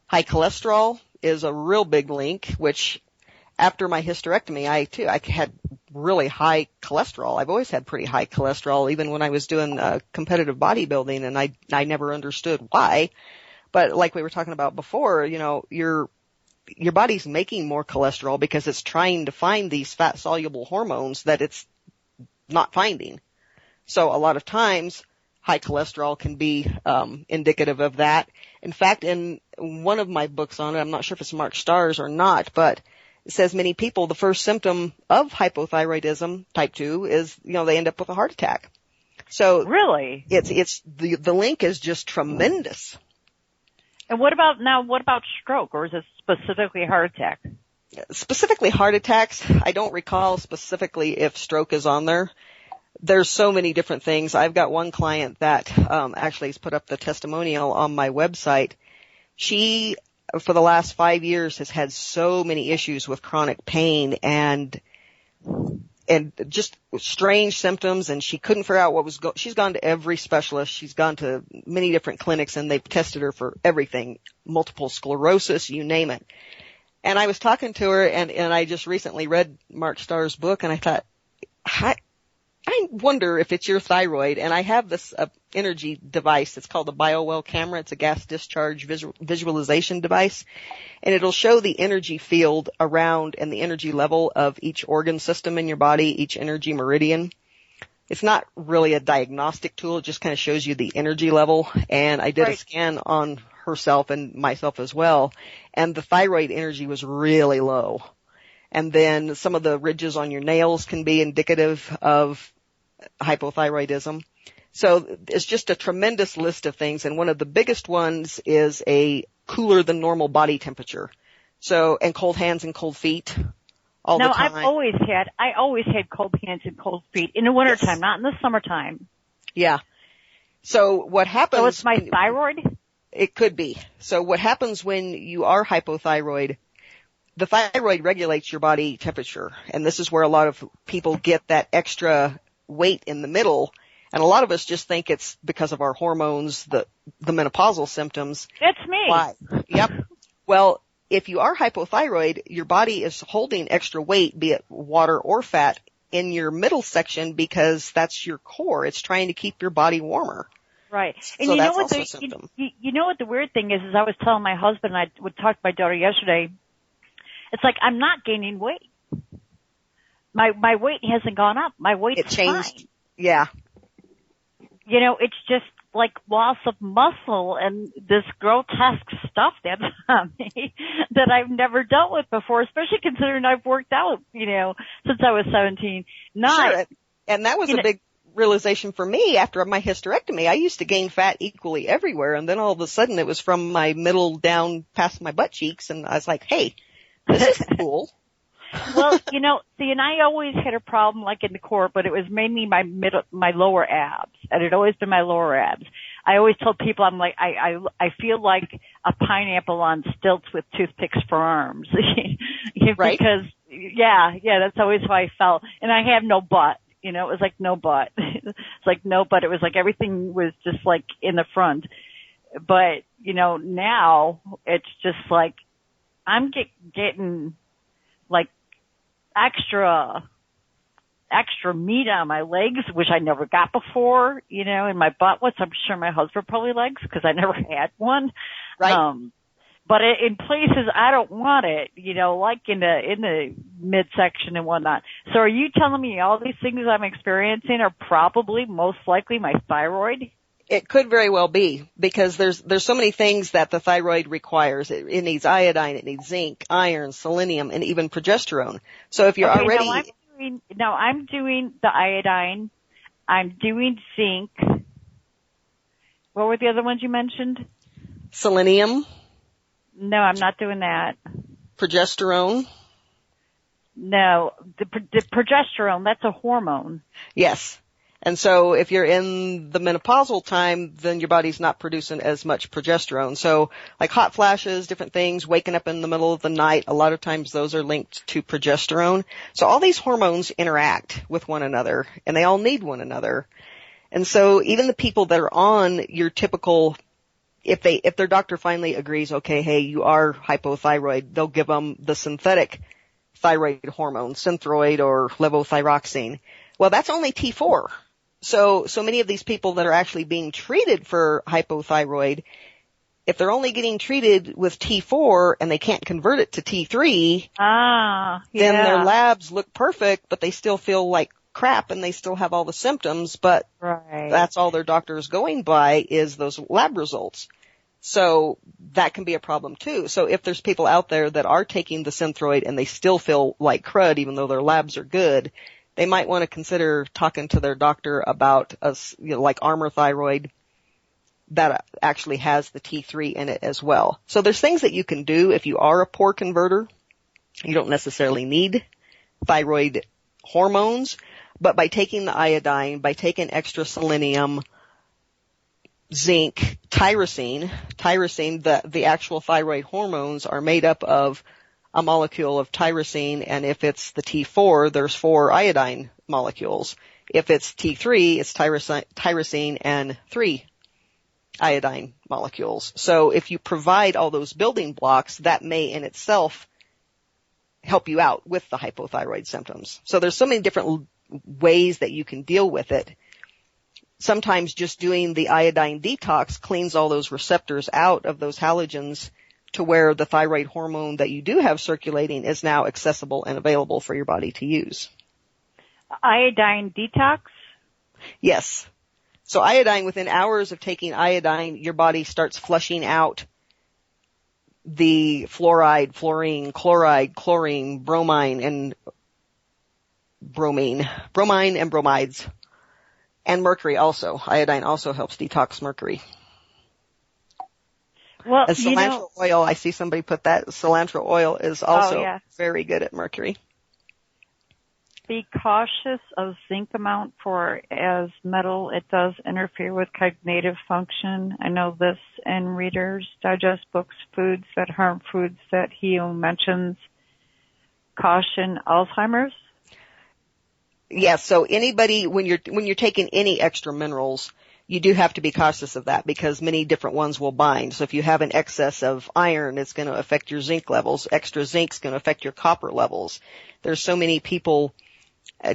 high cholesterol is a real big link, which after my hysterectomy, I had really high cholesterol. I've always had pretty high cholesterol, even when I was doing competitive bodybuilding, and I never understood why. But like we were talking about before, your body's making more cholesterol because it's trying to find these fat-soluble hormones that it's not finding. So a lot of times, high cholesterol can be indicative of that. In fact, in one of my books on it, I'm not sure if it's marked stars or not, but it says many people, the first symptom of hypothyroidism type 2 is, they end up with a heart attack. So really, it's the link is just tremendous. And what about stroke, or is it specifically heart attack? Specifically heart attacks, I don't recall specifically if stroke is on there. There's so many different things. I've got one client that actually has put up the testimonial on my website. She, for the last 5 years, has had so many issues with chronic pain and just strange symptoms, and she couldn't figure out what was she's gone to every specialist. She's gone to many different clinics, and they've tested her for everything, multiple sclerosis, you name it. And I was talking to her, and I just recently read Mark Starr's book, and I thought, I wonder if it's your thyroid. And I have this energy device. It's called the BioWell camera. It's a gas discharge visualization device. And it'll show the energy field around and the energy level of each organ system in your body, each energy meridian. It's not really a diagnostic tool. It just kind of shows you the energy level. And I did a scan on herself and myself as well. And the thyroid energy was really low. And then some of the ridges on your nails can be indicative of hypothyroidism. So it's just a tremendous list of things. And one of the biggest ones is a cooler than normal body temperature. So, and cold hands and cold feet all the time. I always had cold hands and cold feet in the wintertime, not in the summertime. Yeah. So what happens? So it's my thyroid? It could be. So what happens when you are hypothyroid? The thyroid regulates your body temperature, and this is where a lot of people get that extra weight in the middle, and a lot of us just think it's because of our hormones, the menopausal symptoms. That's me. Why? Yep. Well, if you are hypothyroid, your body is holding extra weight, be it water or fat, in your middle section because that's your core. It's trying to keep your body warmer. Right. And so you know that's what also a symptom. you know what the weird thing is I was telling my husband, I would talk to my daughter yesterday, it's like I'm not gaining weight. My weight hasn't gone up. My weight's changed. fine. Yeah. It's just like loss of muscle and this grotesque stuff that's on me that I've never dealt with before, especially considering I've worked out, since I was 17. Sure. And that was a big realization for me after my hysterectomy. I used to gain fat equally everywhere, and then all of a sudden it was from my middle down past my butt cheeks, and I was like, hey, this is cool. Well, and I always had a problem like in the core, but it was mainly my lower abs. It had always been my lower abs. I always told people I'm like, I feel like a pineapple on stilts with toothpicks for arms. Right? Because, that's always how I felt. And I have no butt. It was like no butt. It's like no butt. It was like everything was just like in the front. But, now it's just like I'm getting like extra meat on my legs, which I never got before, in my butt, which I'm sure my husband probably likes because I never had one. Right. But in places I don't want it, like in the midsection and whatnot. So are you telling me all these things I'm experiencing are probably most likely my thyroid? It could very well be, because there's so many things that the thyroid requires. It needs iodine, it needs zinc, iron, selenium, and even progesterone. So if you're already... I'm doing the iodine. I'm doing zinc. What were the other ones you mentioned? Selenium. No, I'm not doing that. Progesterone. No, the progesterone, that's a hormone. Yes. And so if you're in the menopausal time, then your body's not producing as much progesterone. So like hot flashes, different things, waking up in the middle of the night, a lot of times those are linked to progesterone. So all these hormones interact with one another, and they all need one another. And so even the people that are on your typical, if their doctor finally agrees, okay, hey, you are hypothyroid, they'll give them the synthetic thyroid hormone, Synthroid or levothyroxine. Well, that's only T4. So many of these people that are actually being treated for hypothyroid, if they're only getting treated with T4 and they can't convert it to T3, then their labs look perfect, but they still feel like crap and they still have all the symptoms, but Right. that's all their doctor is going by is those lab results. So that can be a problem too. So if there's people out there that are taking the Synthroid and they still feel like crud even though their labs are good, they might want to consider talking to their doctor about like Armour Thyroid that actually has the T3 in it as well. So there's things that you can do if you are a poor converter. You don't necessarily need thyroid hormones, but by taking the iodine, by taking extra selenium, zinc, tyrosine, the actual thyroid hormones are made up of a molecule of tyrosine, and if it's the T4, there's 4 iodine molecules. If it's T3, it's tyrosine and 3 iodine molecules. So if you provide all those building blocks, that may in itself help you out with the hypothyroid symptoms. So there's so many different ways that you can deal with it. Sometimes just doing the iodine detox cleans all those receptors out of those halogens to where the thyroid hormone that you do have circulating is now accessible and available for your body to use. Iodine detox? Yes. So iodine, within hours of taking iodine, your body starts flushing out the fluoride, fluorine, chloride, chlorine, bromine, and bromides. And mercury also. Iodine also helps detox mercury. Well, As cilantro oil, I see somebody put that. Cilantro oil is also very good at mercury. Be cautious of zinc amount for as metal. It does interfere with cognitive function. I know this in Reader's Digest books, Foods That Harm Foods That Heal mentions caution Alzheimer's. Yes, so anybody, when you're taking any extra minerals, you do have to be cautious of that because many different ones will bind. So if you have an excess of iron, it's going to affect your zinc levels. Extra zinc's going to affect your copper levels. There's so many people,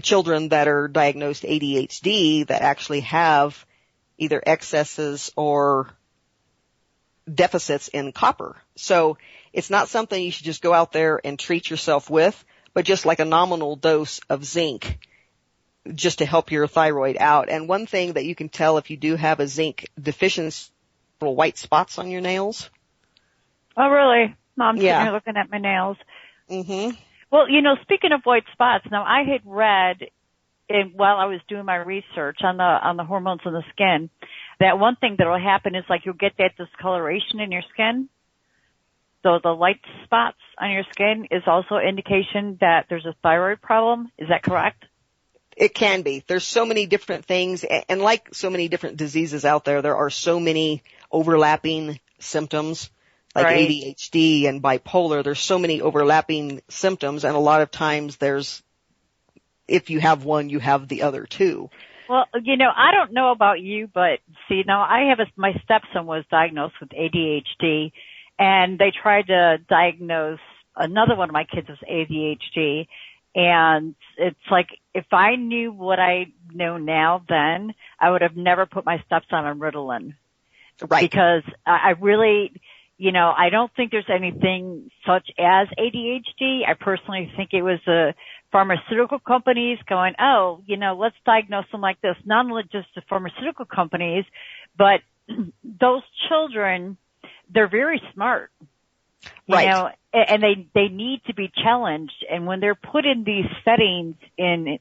children that are diagnosed ADHD that actually have either excesses or deficits in copper. So it's not something you should just go out there and treat yourself with, but just like a nominal dose of zinc just to help your thyroid out. And one thing that you can tell if you do have a zinc deficiency, little white spots on your nails. Oh, really? I'm sitting here looking at my nails. Mm-hmm. Well, speaking of white spots, now I had read while I was doing my research on the hormones in the skin, that one thing that will happen is like you'll get that discoloration in your skin. So the light spots on your skin is also indication that there's a thyroid problem. Is that correct? It can be. There's so many different things, and like so many different diseases out there, there are so many overlapping symptoms, like ADHD and bipolar. There's so many overlapping symptoms, and a lot of times if you have one, you have the other too. Well, I don't know about you, but see, now my stepson was diagnosed with ADHD, and they tried to diagnose another one of my kids with ADHD. And it's like, if I knew what I know now then, I would have never put my stepson on Ritalin. Right. Because I really, I don't think there's anything such as ADHD. I personally think it was the pharmaceutical companies going, let's diagnose them like this. Not only just the pharmaceutical companies, but those children, they're very smart. Right. And they need to be challenged. And when they're put in these settings in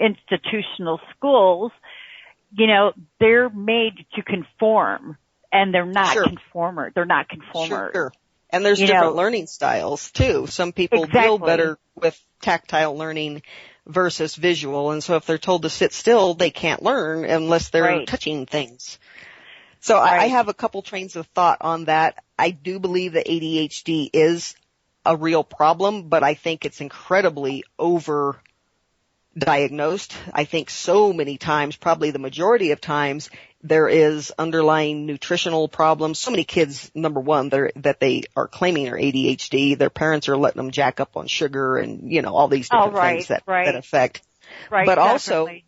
institutional schools, they're made to conform, and they're not conformer. They're not conformers. Sure. And there's different learning styles too. Some people deal better with tactile learning versus visual. And so if they're told to sit still, they can't learn unless they're touching things. So I have a couple trains of thought on that. I do believe that ADHD is a real problem, but I think it's incredibly over-diagnosed. I think so many times, probably the majority of times, there is underlying nutritional problems. So many kids, number one, that they are claiming are ADHD. Their parents are letting them jack up on sugar and, all these different things that affect. Right, but definitely.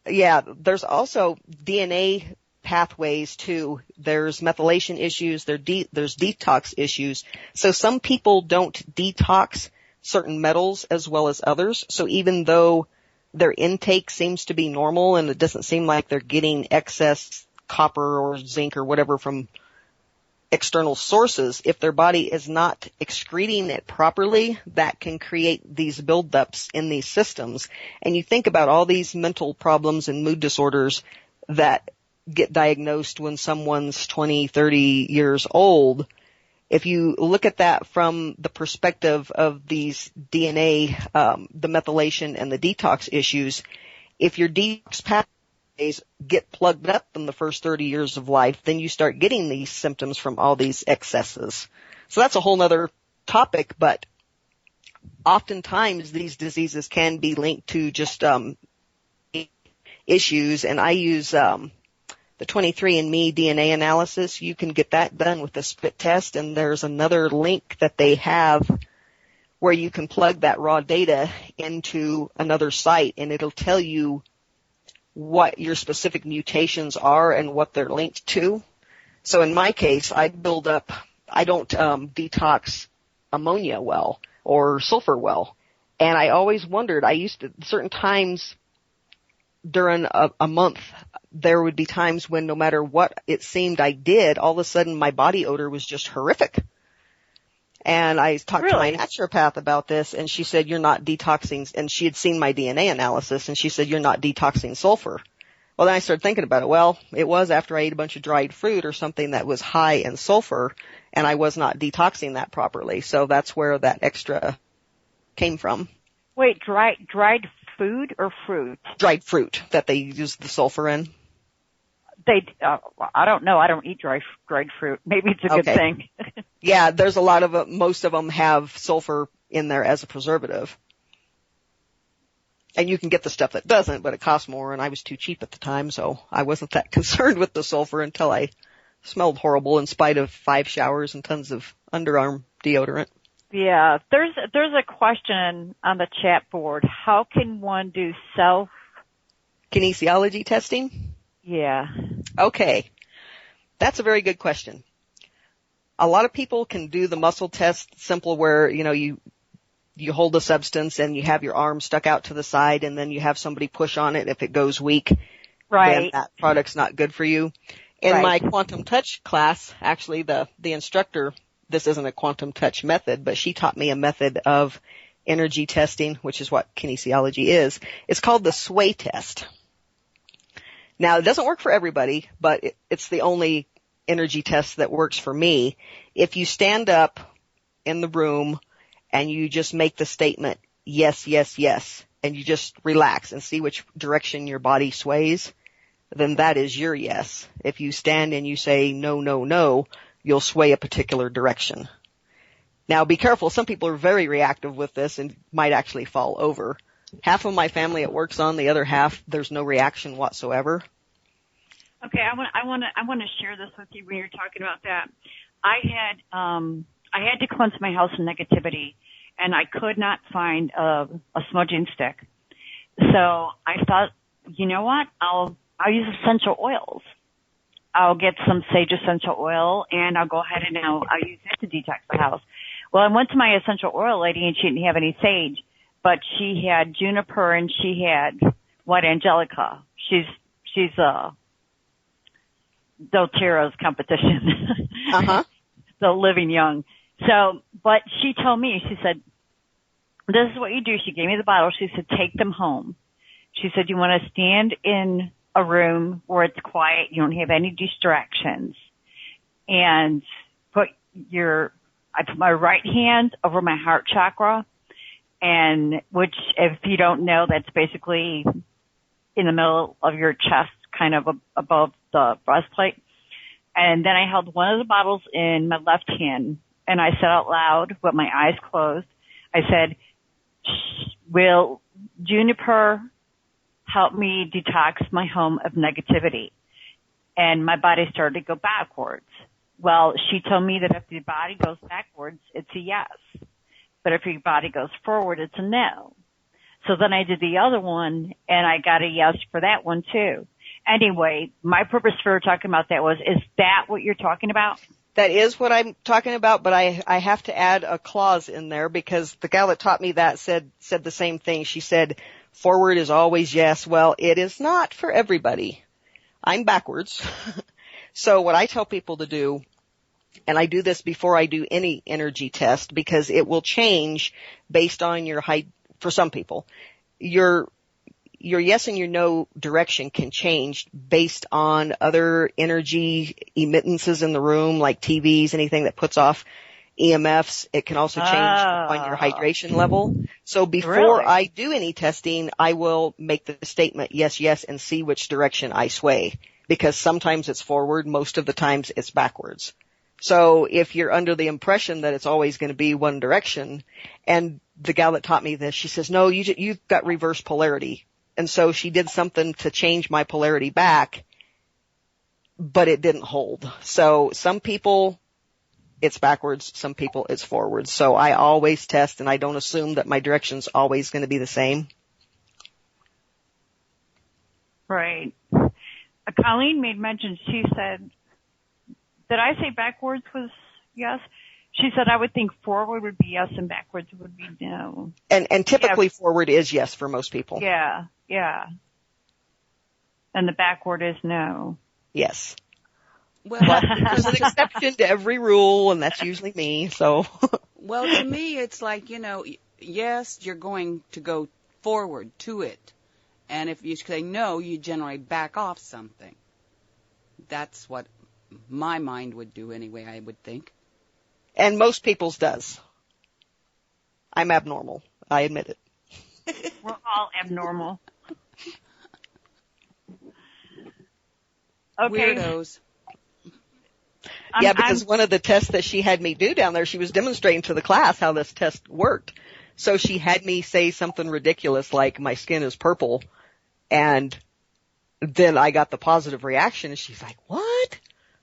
also, there's also DNA pathways too. There's methylation issues, there's detox issues. So some people don't detox certain metals as well as others. So even though their intake seems to be normal, and it doesn't seem like they're getting excess copper or zinc or whatever from external sources. If their body is not excreting it properly, that can create these buildups in these systems. And you think about all these mental problems and mood disorders that get diagnosed when someone's 20, 30 years old. If you look at that from the perspective of these DNA, the methylation and the detox issues, if your detox pathways get plugged up in the first 30 years of life, then you start getting these symptoms from all these excesses. So that's a whole nother topic, but oftentimes these diseases can be linked to just issues, and I use the 23andMe DNA analysis. You can get that done with a spit test, and there's another link that they have where you can plug that raw data into another site, and it'll tell you what your specific mutations are and what they're linked to. So in my case, I don't detox ammonia well or sulfur well. And I always wondered, certain times during a month, there would be times when no matter what it seemed I did, all of a sudden my body odor was just horrific. And I talked to my naturopath about this, and she said, you're not detoxing, and she had seen my DNA analysis, and she said, you're not detoxing sulfur. Well, then I started thinking about it. Well, it was after I ate a bunch of dried fruit or something that was high in sulfur, and I was not detoxing that properly. So that's where that extra came from. Wait, dried food or fruit? Dried fruit that they use the sulfur in. I don't know. I don't eat dried fruit. Maybe it's a good thing. Yeah, there's a lot of most of them have sulfur in there as a preservative. And you can get the stuff that doesn't, but it costs more, and I was too cheap at the time, so I wasn't that concerned with the sulfur until I smelled horrible in spite of 5 showers and tons of underarm deodorant. Yeah, there's a question on the chat board. How can one do kinesiology testing? Yeah. Okay. That's a very good question. A lot of people can do the muscle test simple where, you hold a substance and you have your arm stuck out to the side and then you have somebody push on it. If it goes weak, then that product's not good for you. In my quantum touch class, actually the instructor, this isn't a quantum touch method, but she taught me a method of energy testing, which is what kinesiology is. It's called the sway test. Now, it doesn't work for everybody, but it's the only energy test that works for me. If you stand up in the room and you just make the statement, yes, yes, yes, and you just relax and see which direction your body sways, then that is your yes. If you stand and you say no, no, no, you'll sway a particular direction. Now, be careful. Some people are very reactive with this and might actually fall over. Half of my family it works on, the other half there's no reaction whatsoever. Okay, I want to share this with you when you're talking about that. I had to cleanse my house from negativity, and I could not find a smudging stick. So I thought, you know what? I'll use essential oils. I'll get some sage essential oil, and I'll go ahead and I'll use it to detox the house. Well, I went to my essential oil lady, and she didn't have any sage, but she had juniper and she had white angelica. She's doTERRA's competition. Still living young. So, but she told me, she said, this is what you do. She gave me the bottle. She said, take them home. She said, you want to stand in a room where it's quiet, you don't have any distractions, and I put my right hand over my heart chakra, and which, if you don't know, that's basically in the middle of your chest, kind of above the breastplate. And then I held one of the bottles in my left hand, and I said out loud with my eyes closed, I said, will juniper help me detox my home of negativity? And my body started to go backwards. Well, she told me that if your body goes backwards, it's a yes. But if your body goes forward, it's a no. So then I did the other one, and I got a yes for that one too. Anyway, my purpose for talking about that was, is that what you're talking about? That is what I'm talking about, but I have to add a clause in there because the gal that taught me that said the same thing. She said, Forward is always yes. Well, it is not for everybody. I'm backwards. So what I tell people to do, and I do this before I do any energy test because it will change based on your height. For some people, your yes and your no direction can change based on other energy emittances in the room, like TVs, anything that puts off EMFs. It can also change on your hydration level. So before I do any testing, I will make the statement yes, yes, and see which direction I sway, because sometimes it's forward, most of the times it's backwards. So if you're under the impression that it's always going to be one direction, and the gal that taught me this, she says, no, you've got reverse polarity. And so she did something to change my polarity back, but it didn't hold. So some people it's backwards, some people it's forwards. So I always test, and I don't assume that my direction's always going to be the same. Right. Colleen made mention, she said, did I say backwards was yes? She said I would think forward would be yes and backwards would be no. And typically forward is yes for most people. Yeah, yeah. And the backward is no. Yes. Well, But there's an exception to every rule, and that's usually me, so. Well, to me, it's like, yes, you're going to go forward to it. And if you say no, you generally back off something. That's what my mind would do anyway, I would think. And most people's does. I'm abnormal. I admit it. We're all abnormal. Okay. Weirdos. Yeah, because one of the tests that she had me do down there, she was demonstrating to the class how this test worked. So she had me say something ridiculous like, my skin is purple, and then I got the positive reaction, and she's like, what?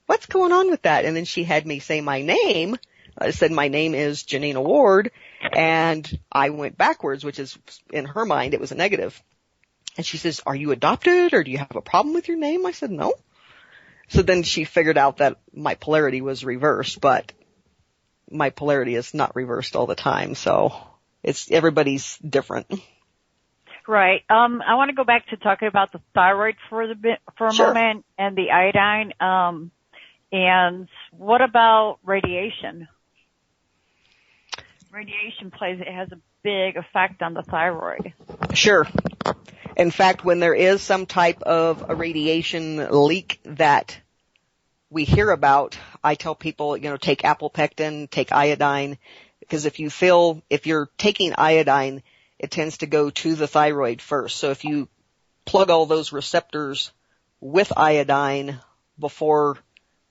What's going on with that? And then she had me say my name. I said, my name is Janina Ward, and I went backwards, which is, in her mind, it was a negative. And she says, are you adopted, or do you have a problem with your name? I said, no. So then she figured out that my polarity was reversed, but my polarity is not reversed all the time, so everybody's different. Right. I want to go back to talking about the thyroid for a Sure. moment, and the iodine. And what about radiation? Radiation has a big effect on the thyroid. Sure. In fact, when there is some type of a radiation leak that we hear about, I tell people, take apple pectin, take iodine, because if you're taking iodine, it tends to go to the thyroid first. So if you plug all those receptors with iodine before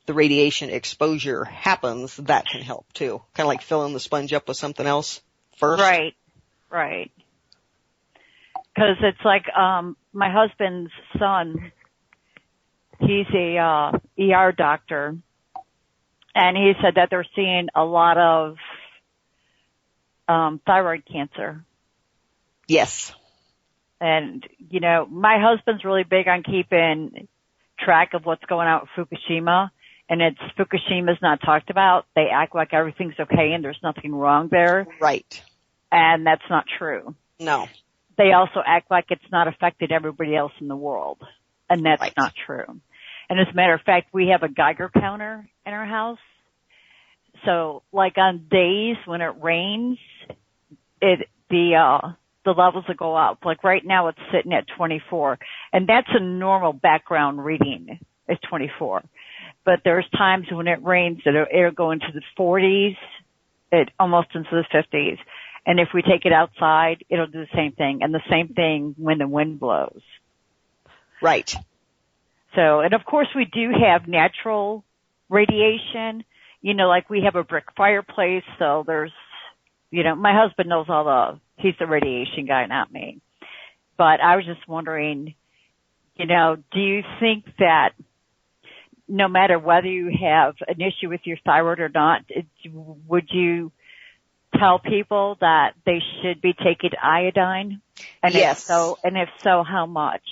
the radiation exposure happens, that can help too. Kind of like filling the sponge up with something else first. Right. Right. Because it's like my husband's son, he's a ER doctor, and he said that they're seeing a lot of thyroid cancer. Yes. And, my husband's really big on keeping track of what's going on with Fukushima, and Fukushima's not talked about. They act like everything's okay and there's nothing wrong there. Right. And that's not true. No. They also act like it's not affected everybody else in the world, and that's Right. not true. And as a matter of fact, we have a Geiger counter in our house. So, like on days when it rains, the levels will go up. Like right now, it's sitting at 24, and that's a normal background reading is 24. But there's times when it rains that it'll go into the 40s, almost into the 50s. And if we take it outside, it'll do the same thing. And the same thing when the wind blows. Right. So, and of course we do have natural radiation, like we have a brick fireplace. So there's, my husband knows he's the radiation guy, not me. But I was just wondering, do you think that no matter whether you have an issue with your thyroid or not, would you tell people that they should be taking iodine? And yes. If so, how much?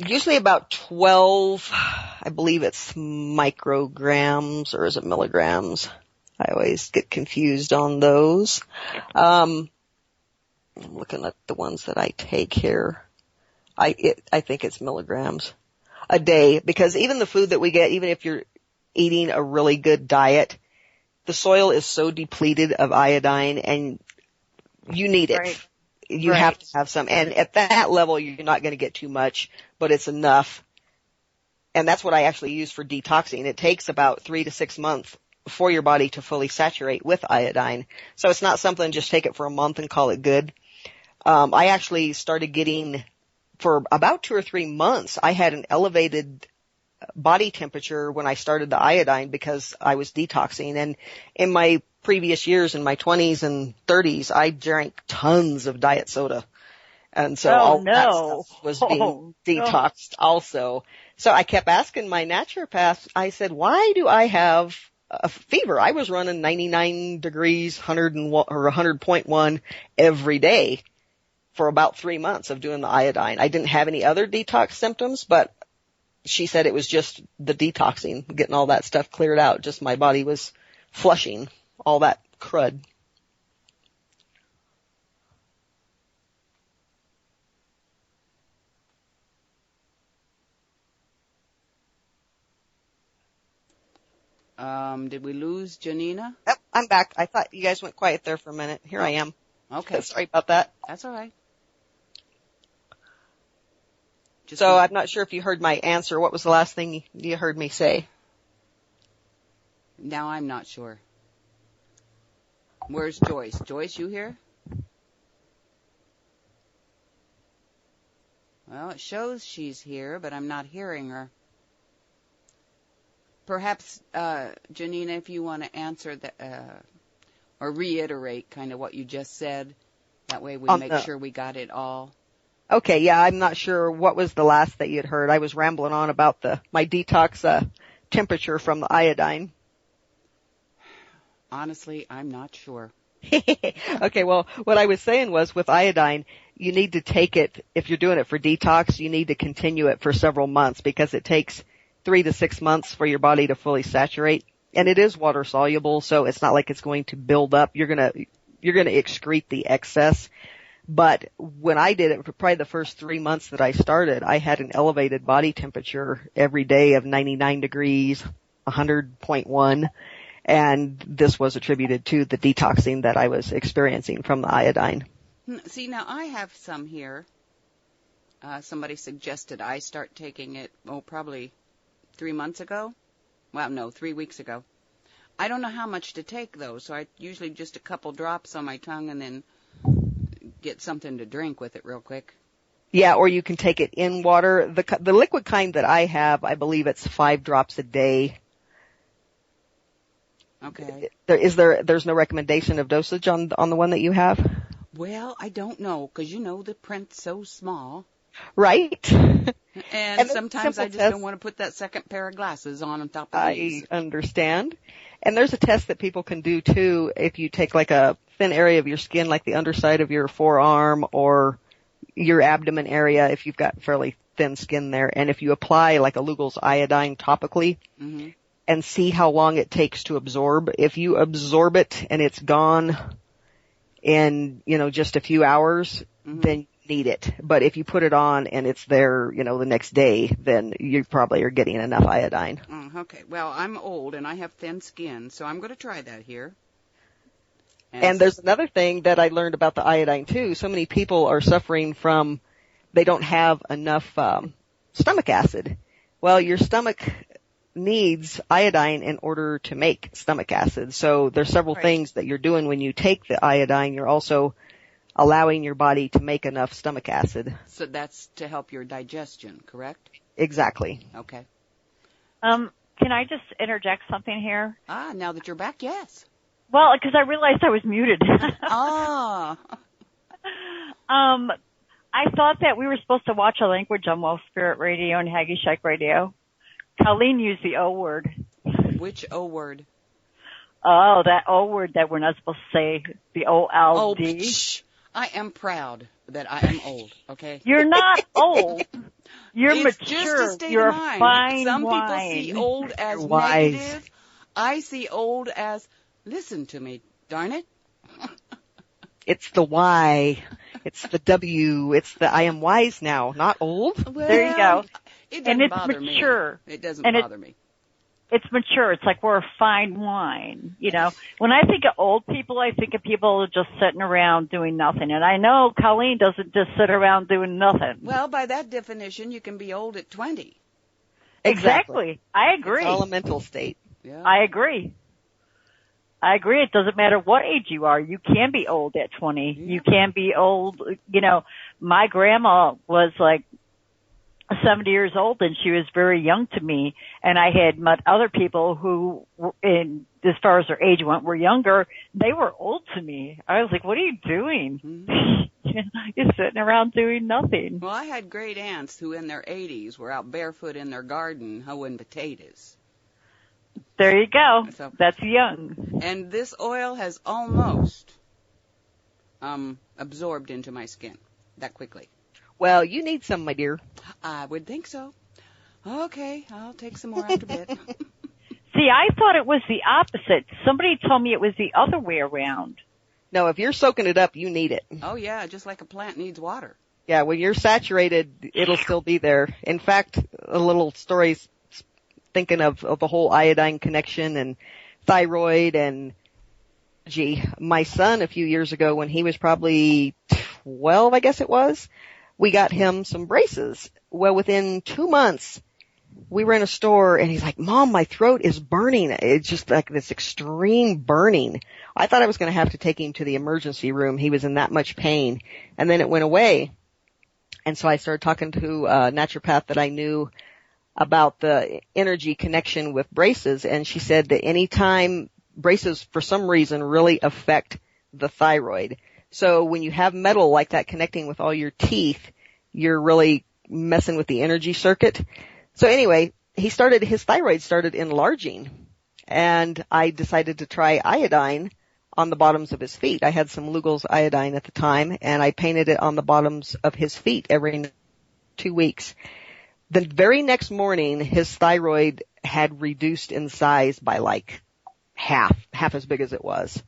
Usually about 12, I believe it's micrograms, or is it milligrams? I always get confused on those. I'm looking at the ones that I take here. I think it's milligrams a day, because even the food that we get, even if you're eating a really good diet, the soil is so depleted of iodine, and you need it. Right. You have to have some. And at that level, you're not going to get too much, but it's enough. And that's what I actually use for detoxing. It takes about 3 to 6 months for your body to fully saturate with iodine. So it's not something just take it for a month and call it good. I actually started getting, for about 2 or 3 months, I had an elevated body temperature when I started the iodine because I was detoxing. And in my previous years, in my 20s and 30s, I drank tons of diet soda. And so that stuff was being detoxed also. So I kept asking my naturopath, I said, why do I have a fever? I was running 99 degrees, 101 or 100.1 every day for about 3 months of doing the iodine. I didn't have any other detox symptoms, but she said it was just the detoxing, getting all that stuff cleared out. Just my body was flushing all that crud. Did we lose Janina? Yep, I'm back. I thought you guys went quiet there for a minute. Here I am. Okay. Sorry about that. That's all right. So I'm not sure if you heard my answer. What was the last thing you heard me say? Now I'm not sure. Where's Joyce? Joyce, you here? Well, it shows she's here, but I'm not hearing her. Perhaps, Janina, if you want to answer or reiterate kind of what you just said, that way we make sure we got it all. Okay, yeah, I'm not sure what was the last that you had heard. I was rambling on about my detox temperature from the iodine. Honestly, I'm not sure. Okay, well, what I was saying was with iodine, you need to take it, if you're doing it for detox, you need to continue it for several months because it takes 3 to 6 months for your body to fully saturate. And it is water soluble, so it's not like it's going to build up. You're going to excrete the excess. But when I did it, for probably the first 3 months that I started, I had an elevated body temperature every day of 99 degrees, 100.1. And this was attributed to the detoxing that I was experiencing from the iodine. See, now I have some here. Somebody suggested I start taking it, probably 3 months ago. Well, no, 3 weeks ago. I don't know how much to take, though, so I usually just a couple drops on my tongue and then get something to drink with it real quick. Yeah, or you can take it in water. The liquid kind that I have, I believe it's 5 drops a day. Okay. There's no recommendation of dosage on the one that you have? Well, I don't know, because the print's so small. Right. And sometimes I just don't want to put that second pair of glasses on top of these. I understand. And there's a test that people can do too if you take like a thin area of your skin, like the underside of your forearm or your abdomen area if you've got fairly thin skin there. And if you apply like a Lugol's iodine topically and see how long it takes to absorb, if you absorb it and it's gone in, just a few hours, then need it. But if you put it on and it's there, the next day, then you probably are getting enough iodine. Okay. Well, I'm old and I have thin skin, so I'm going to try that here. And there's another thing that I learned about the iodine too. So many people are suffering from, they don't have enough stomach acid. Well, your stomach needs iodine in order to make stomach acid. So there's several things that you're doing when you take the iodine. You're also allowing your body to make enough stomach acid. So that's to help your digestion, correct? Exactly. Okay. Can I just interject something here? Now that you're back, yes. Well, because I realized I was muted. I thought that we were supposed to watch a language on Well Spirit Radio and Haggy Shack Radio. Colleen used the O word. Which O word? Oh, that O word that we're not supposed to say, the O-L-D. Oh, I am proud that I am old, okay? You're not old. You're it's mature. Just a state You're of mind. fine Some wine. people see old as wise. negative. I see old as, listen to me, darn it. It's the why. It's the W. It's the I am wise now, not old. Well, There you go. It And doesn't it's bother mature. me. It doesn't And bother me. It's mature. It's like we're a fine wine, you know. When I think of old people, I think of people just sitting around doing nothing. And I know Colleen doesn't just sit around doing nothing. Well, by that definition, you can be old at 20. Exactly. I agree. It's all a mental state. Yeah. I agree. It doesn't matter what age you are. You can be old at 20. Yeah. You can be old. You know, my grandma was like 70 years old, and she was very young to me. And I had met other people who, as far as their age went, were younger. They were old to me. I was like, "What are you doing? Mm-hmm. You're sitting around doing nothing." Well, I had great aunts who in their 80s were out barefoot in their garden hoeing potatoes. There you go. So- That's young. And this oil has almost absorbed into my skin that quickly. Well, you need some, my dear. I would think so. Okay, I'll take some more after bed. See, I thought it was the opposite. Somebody told me it was the other way around. No, if you're soaking it up, you need it. Oh, yeah, just like a plant needs water. Yeah, when you're saturated, it'll still be there. In fact, a little story thinking of the whole iodine connection and thyroid and, my son a few years ago when he was probably 12, I guess it was, we got him some braces. Well, within 2 months, we were in a store and he's like, "Mom, my throat is burning." It's just like this extreme burning. I thought I was going to have to take him to the emergency room. He was in that much pain. And then it went away. And so I started talking to a naturopath that I knew about the energy connection with braces. And she said that anytime braces, for some reason, really affect the thyroid. So when you have metal like that connecting with all your teeth, you're really messing with the energy circuit. So anyway, his thyroid started enlarging, and I decided to try iodine on the bottoms of his feet. I had some Lugol's iodine at the time, and I painted it on the bottoms of his feet every 2 weeks. The very next morning, his thyroid had reduced in size by like half as big as it was.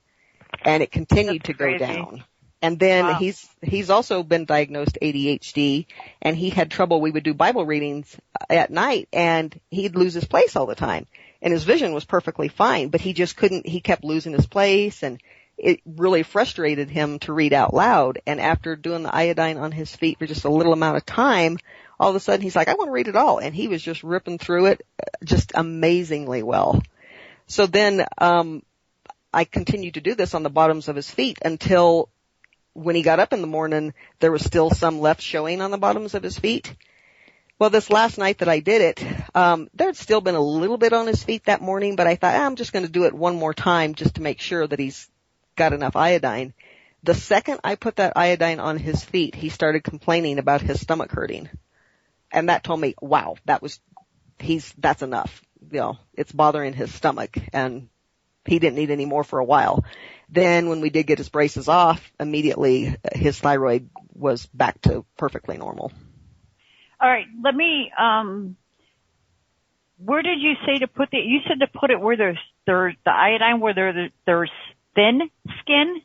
And it continued to go down. And then he's also been diagnosed ADHD, and he had trouble. We would do Bible readings at night, and he'd lose his place all the time. And his vision was perfectly fine, but he kept losing his place, and it really frustrated him to read out loud. And after doing the iodine on his feet for just a little amount of time, all of a sudden he's like, "I want to read it all." And he was just ripping through it just amazingly well. So then I continued to do this on the bottoms of his feet until when he got up in the morning, there was still some left showing on the bottoms of his feet. Well, this last night that I did it, there'd still been a little bit on his feet that morning, but I thought, I'm just going to do it one more time just to make sure that he's got enough iodine. The second I put that iodine on his feet, he started complaining about his stomach hurting. And that told me, wow, that's enough. You know, it's bothering his stomach, and he didn't need any more for a while. Then when we did get his braces off, immediately his thyroid was back to perfectly normal. All right, let me, where did you say to put you said to put it where there's the iodine, where there's thin skin?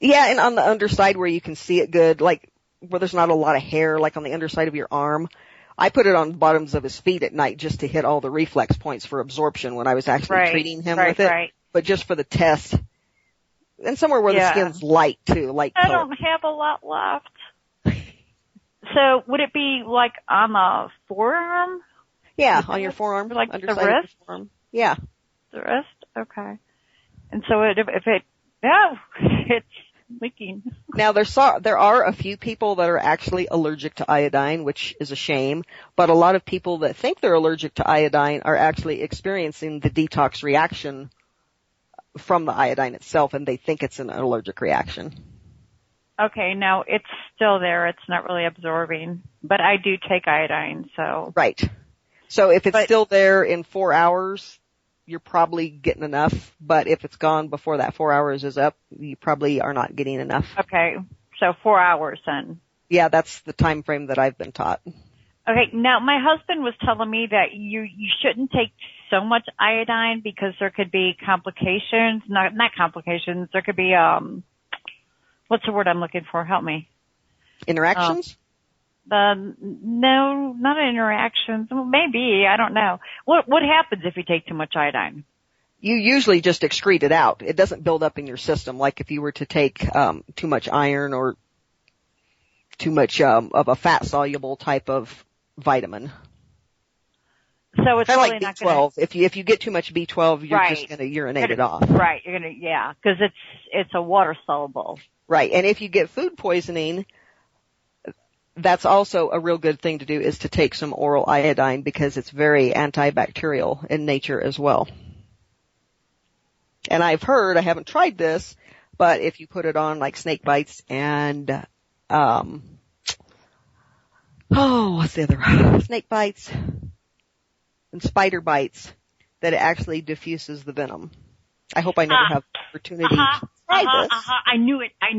Yeah, and on the underside where you can see it good, like where there's not a lot of hair, like on the underside of your arm. I put it on the bottoms of his feet at night just to hit all the reflex points for absorption when I was actually treating him with it. Right. But just for the test. And somewhere where the skin's light too, light color. I don't have a lot left. So would it be like on the forearm? Yeah, on your forearm. Like underside the wrist? Of your forearm. Yeah. The wrist? Okay. And so it's leaking. Now there are a few people that are actually allergic to iodine, which is a shame, but a lot of people that think they're allergic to iodine are actually experiencing the detox reaction from the iodine itself, and they think it's an allergic reaction. Okay, now it's still there. It's not really absorbing, but I do take iodine, so. Right. So if it's still there in 4 hours, you're probably getting enough, but if it's gone before that 4 hours is up, you probably are not getting enough. Okay, so 4 hours then. Yeah, that's the time frame that I've been taught. Okay, now my husband was telling me that you shouldn't take so much iodine because there could be complications, not complications, there could be, what's the word I'm looking for? Help me. Interactions? No, not interactions. Well, maybe, I don't know. What happens if you take too much iodine? You usually just excrete it out. It doesn't build up in your system like if you were to take too much iron or too much of a fat-soluble type of vitamin. So it's kind of really like not B12. If you get too much B12, you're just going to urinate it off. Right, you're going to, yeah, because it's a water soluble. Right, and if you get food poisoning, that's also a real good thing to do, is to take some oral iodine, because it's very antibacterial in nature as well. And I've heard, I haven't tried this, but if you put it on like snake bites and, what's the other? Snake bites and spider bites, that it actually diffuses the venom. I hope I never have the opportunity to try this. I knew it. I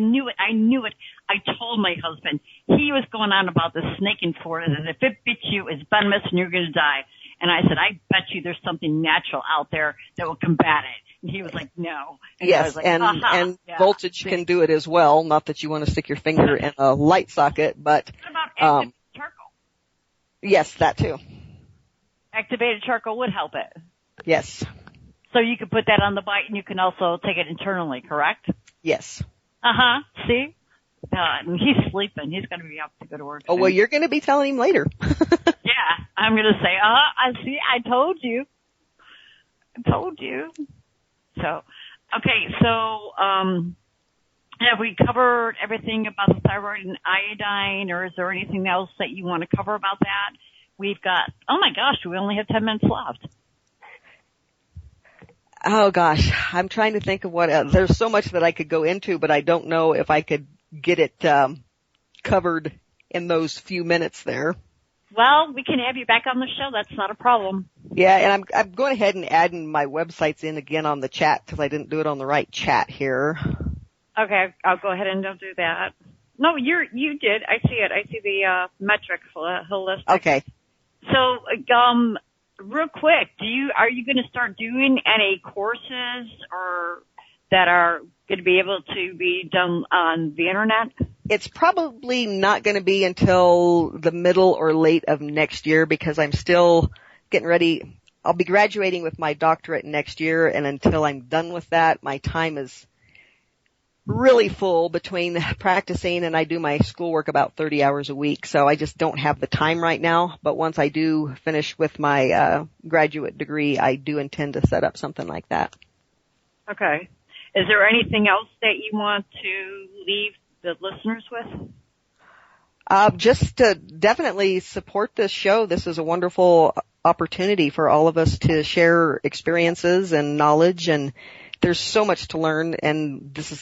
told my husband. He was going on about the snake in Florida, that if it bit you, it's venomous and you're going to die. And I said, I bet you there's something natural out there that will combat it. And he was like, no. And yes, I was like, and yeah. voltage can do it as well. Not that you want to stick your finger in a light socket, but what about activated charcoal? Yes, that too. Activated charcoal would help it. Yes. So you could put that on the bite, and you can also take it internally, correct? Yes. See? And he's sleeping. He's going to be up to go to work. Oh, well, you're going to be telling him later. Yeah. I'm going to say, I see. I told you. So, okay. So, have we covered everything about the thyroid and iodine, or is there anything else that you want to cover about that? We've got, oh my gosh, we only have 10 minutes left. Oh gosh, I'm trying to think of what else. There's so much that I could go into, but I don't know if I could get it covered in those few minutes there. Well, we can have you back on the show. That's not a problem. Yeah, and I'm going ahead and adding my websites in again on the chat, because I didn't do it on the right chat here. Okay, I'll go ahead and do that. No, you did. I see it. I see the metrics holistic. Okay. So, real quick, are you going to start doing any courses or that are going to be able to be done on the internet? It's probably not going to be until the middle or late of next year, because I'm still getting ready. I'll be graduating with my doctorate next year, and until I'm done with that, my time is really full between practicing, and I do my schoolwork about 30 hours a week, so I just don't have the time right now. But once I do finish with my graduate degree, I do intend to set up something like that. Okay. Is there anything else that you want to leave the listeners with? Just to definitely support this show. This is a wonderful opportunity for all of us to share experiences and knowledge, and there's so much to learn, and this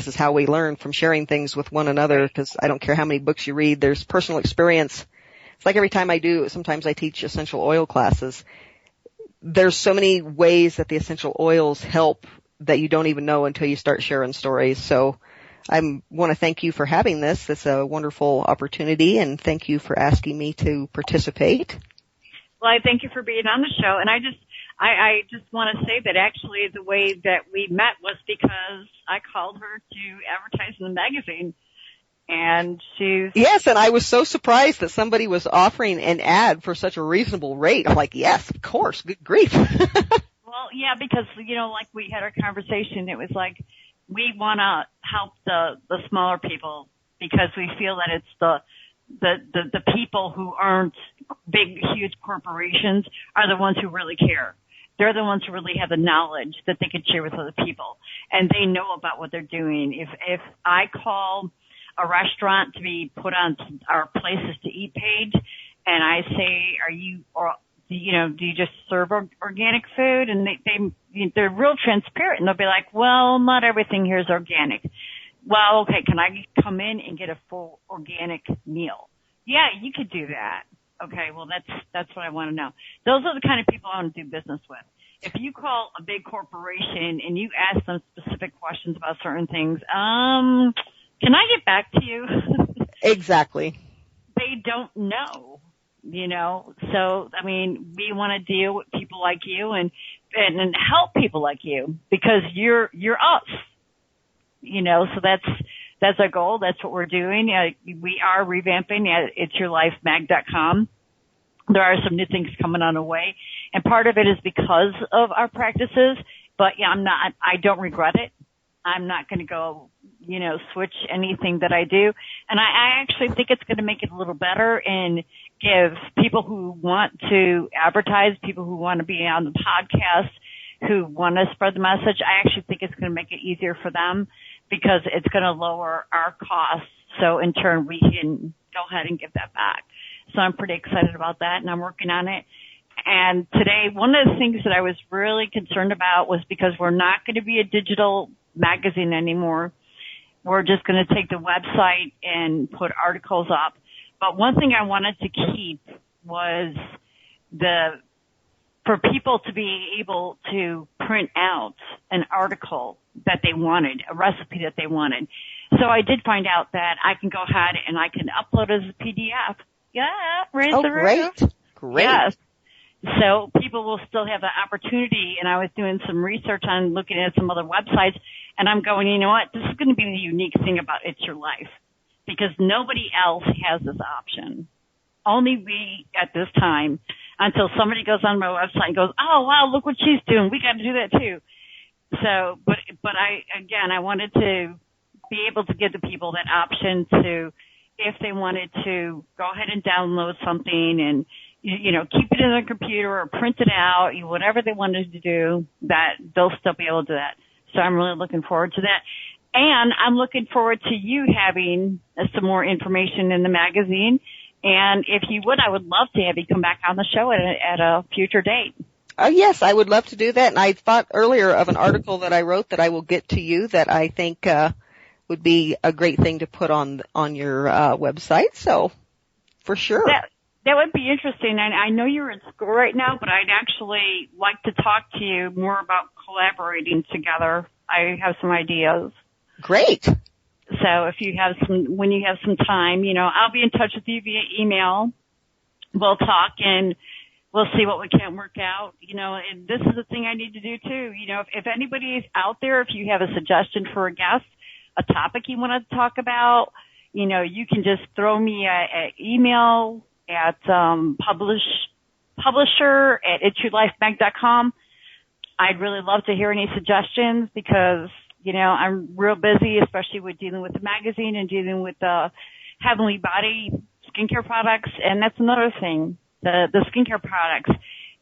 is how we learn, from sharing things with one another, because I don't care how many books you read, there's personal experience. It's like every time sometimes I teach essential oil classes. There's so many ways that the essential oils help that you don't even know until you start sharing stories. So I want to thank you for having this. It's a wonderful opportunity, and thank you for asking me to participate. Well, I thank you for being on the show, and I just want to say that actually the way that we met was because I called her to advertise in the magazine, and Yes, and I was so surprised that somebody was offering an ad for such a reasonable rate. I'm like, yes, of course, good grief. Well, yeah, because, like we had our conversation, it was like we want to help the smaller people, because we feel that it's the people who aren't big, huge corporations are the ones who really care. They're the ones who really have the knowledge that they can share with other people, and they know about what they're doing. If I call a restaurant to be put on our places to eat page, and I say, do you just serve organic food? And they're real transparent, and they'll be like, well, not everything here is organic. Well, okay, can I come in and get a full organic meal? Yeah, you could do that. Okay, well, that's what I want to know. Those are the kind of people I want to do business with. If you call a big corporation and you ask them specific questions about certain things, can I get back to you? Exactly. They don't know, So, we want to deal with people like you and help people like you, because you're us. So that's our goal. That's what we're doing. We are revamping at itsyourlifemag.com. There are some new things coming on the way, and part of it is because of our practices, but yeah, I don't regret it. I'm not going to go, switch anything that I do. And I actually think it's going to make it a little better and give people who want to advertise, people who want to be on the podcast, who want to spread the message. I actually think it's going to make it easier for them because it's going to lower our costs. So in turn, we can go ahead and give that back. So I'm pretty excited about that, and I'm working on it. And today, one of the things that I was really concerned about was because we're not going to be a digital magazine anymore. We're just going to take the website and put articles up. But one thing I wanted to keep was for people to be able to print out an article that they wanted, a recipe that they wanted. So I did find out that I can go ahead and I can upload as a PDF. Yeah, raise the roof. Great. Yes. So people will still have the opportunity, and I was doing some research on looking at some other websites, and I'm going, you know what, this is going to be the unique thing about It's Your Life, because nobody else has this option. Only we at this time, until somebody goes on my website and goes, oh, wow, look what she's doing. We got to do that too. So, but I wanted to be able to give the people that option to, if they wanted to go ahead and download something and, keep it in their computer or print it out, whatever they wanted to do, that they'll still be able to do that. So I'm really looking forward to that. And I'm looking forward to you having some more information in the magazine. And if you would, I would love to have you come back on the show at a future date. Oh, yes, I would love to do that. And I thought earlier of an article that I wrote that I will get to you that I think would be a great thing to put on your website. So, for sure. That would be interesting. And I know you're in school right now, but I'd actually like to talk to you more about collaborating together. I have some ideas. Great. So when you have some time, I'll be in touch with you via email. We'll talk and we'll see what we can work out, and this is the thing I need to do too. If anybody is out there, if you have a suggestion for a guest, a topic you want to talk about, you can just throw me an email at publisher@itsyourlifemag.com. I'd really love to hear any suggestions because, I'm real busy, especially with dealing with the magazine and dealing with the Heavenly Body skincare products. And that's another thing, the skincare products,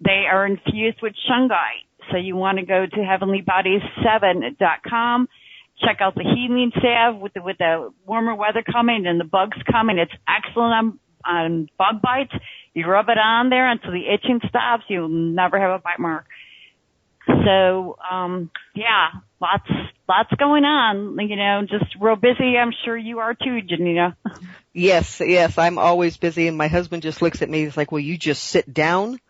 they are infused with shungite. So you want to go to heavenlybodies7.com. Check out the healing salve with the warmer weather coming and the bugs coming. It's excellent on bug bites. You rub it on there until the itching stops. You'll never have a bite mark. So, lots going on, just real busy. I'm sure you are too, Janina. Yes, I'm always busy, and my husband just looks at me. He's like, will you just sit down?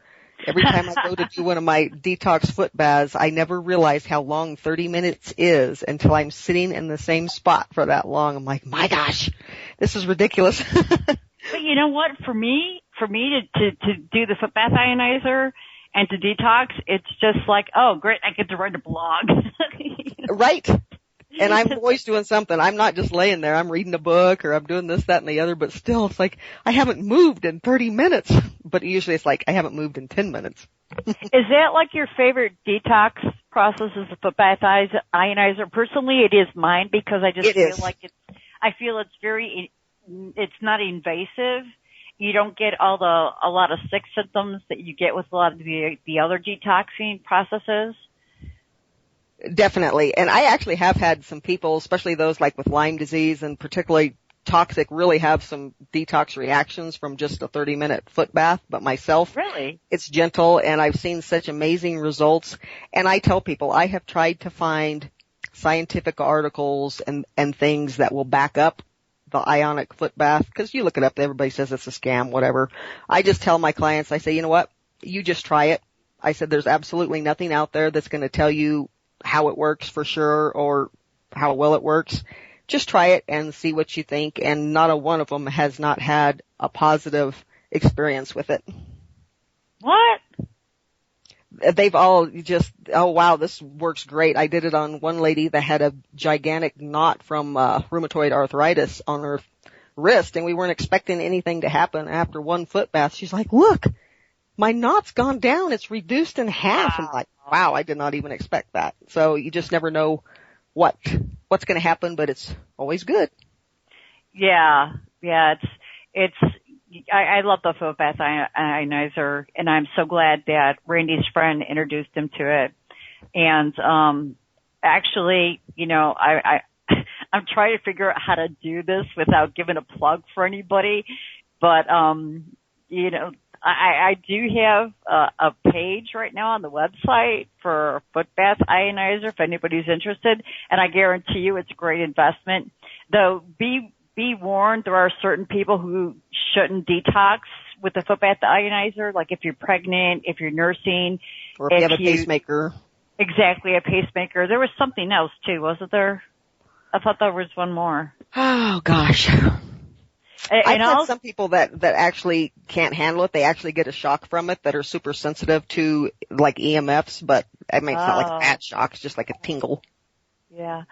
Every time I go to do one of my detox foot baths, I never realize how long 30 minutes is until I'm sitting in the same spot for that long. I'm like, my gosh, this is ridiculous. But you know what? For me to do the foot bath ionizer and to detox, it's just like, oh, great, I get to write a blog. Right. And I'm always doing something. I'm not just laying there. I'm reading a book or I'm doing this, that, and the other, but still it's like I haven't moved in 30 minutes. But usually it's like I haven't moved in 10 minutes. Is that like your favorite detox process is the foot bath ionizer? Personally, it is mine because I just feel like it's not invasive. You don't get a lot of sick symptoms that you get with a lot of the other detoxing processes. Definitely. And I actually have had some people, especially those like with Lyme disease and particularly toxic, really have some detox reactions from just a 30-minute foot bath. But myself, really, it's gentle and I've seen such amazing results. And I tell people I have tried to find scientific articles and things that will back up the ionic foot bath, because you look it up, everybody says it's a scam, whatever. I just tell my clients, I say, you know what, you just try it. I said, there's absolutely nothing out there that's going to tell you how it works for sure or how well it works. Just try it and see what you think, and not a one of them has not had a positive experience with it. What? they've all just, oh wow, this works great. I did it on one lady that had a gigantic knot from rheumatoid arthritis on her wrist, and we weren't expecting anything to happen after one foot bath. She's like, look, my knot's gone down. It's reduced in half. I'm like, wow, I did not even expect that. So you just never know what's going to happen, but it's always good. Yeah, I love the foot bath ionizer, and I'm so glad that Randy's friend introduced him to it. And actually, you know, I'm trying to figure out how to do this without giving a plug for anybody, but you know, I do have a page right now on the website for a foot bath ionizer if anybody's interested, and I guarantee you it's a great investment. Though be warned, there are certain people who shouldn't detox with the foot bath ionizer, like if you're pregnant, if you're nursing. Or if you have a pacemaker. Exactly, a pacemaker. There was something else too, wasn't there? I thought there was one more. Oh gosh. I've had some people that actually can't handle it. They actually get a shock from it, that are super sensitive to like EMFs, but I mean, it's not like bad shock, it's just like a tingle. Yeah.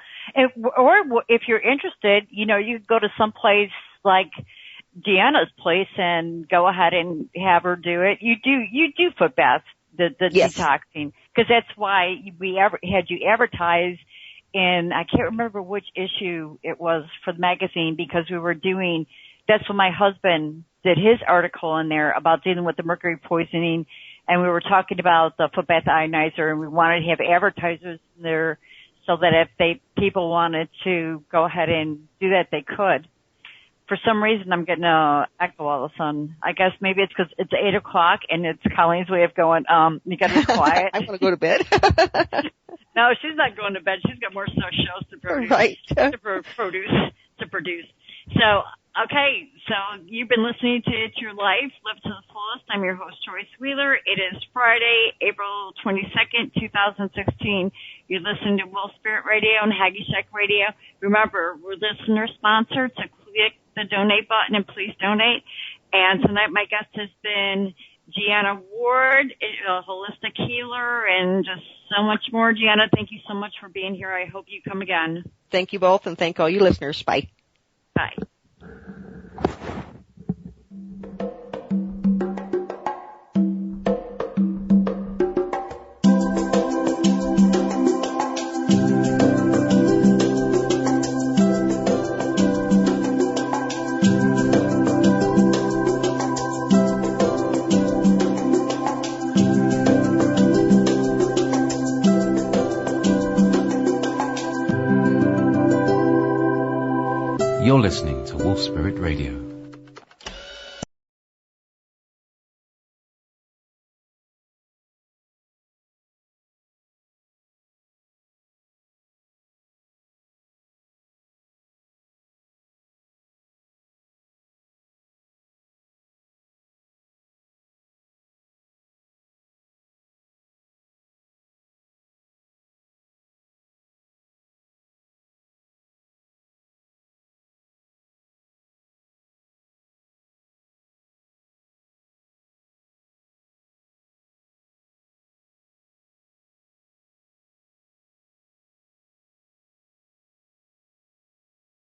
Or if you're interested, you know, you go to some place like Deanna's place and go ahead and have her do it. You do foot baths, the yes. detoxing, because that's why we had you advertise in, I can't remember which issue it was for the magazine, because that's when my husband did his article in there about dealing with the mercury poisoning, and we were talking about the foot bath ionizer, and we wanted to have advertisers in there so that if people wanted to go ahead and do that, they could. For some reason, I'm getting a echo all of a sudden. I guess maybe it's because it's 8 o'clock and it's Colleen's way of going, you gotta be quiet. I want to go to bed. No, she's not going to bed. She's got more shows to produce. Right. to produce. So, okay, so you've been listening to It's Your Life, Live to the Fullest. I'm your host, Joyce Wheeler. It is Friday, April 22nd, 2016. You're listening to Will Spirit Radio and Haggy Shack Radio. Remember, we're listener-sponsored, so click the donate button and please donate. And tonight my guest has been Janina Ward, a holistic healer, and just so much more. Janina, thank you so much for being here. I hope you come again. Thank you both, and thank all you listeners. Bye. Bye. You're listening to Wolf Spirit Radio.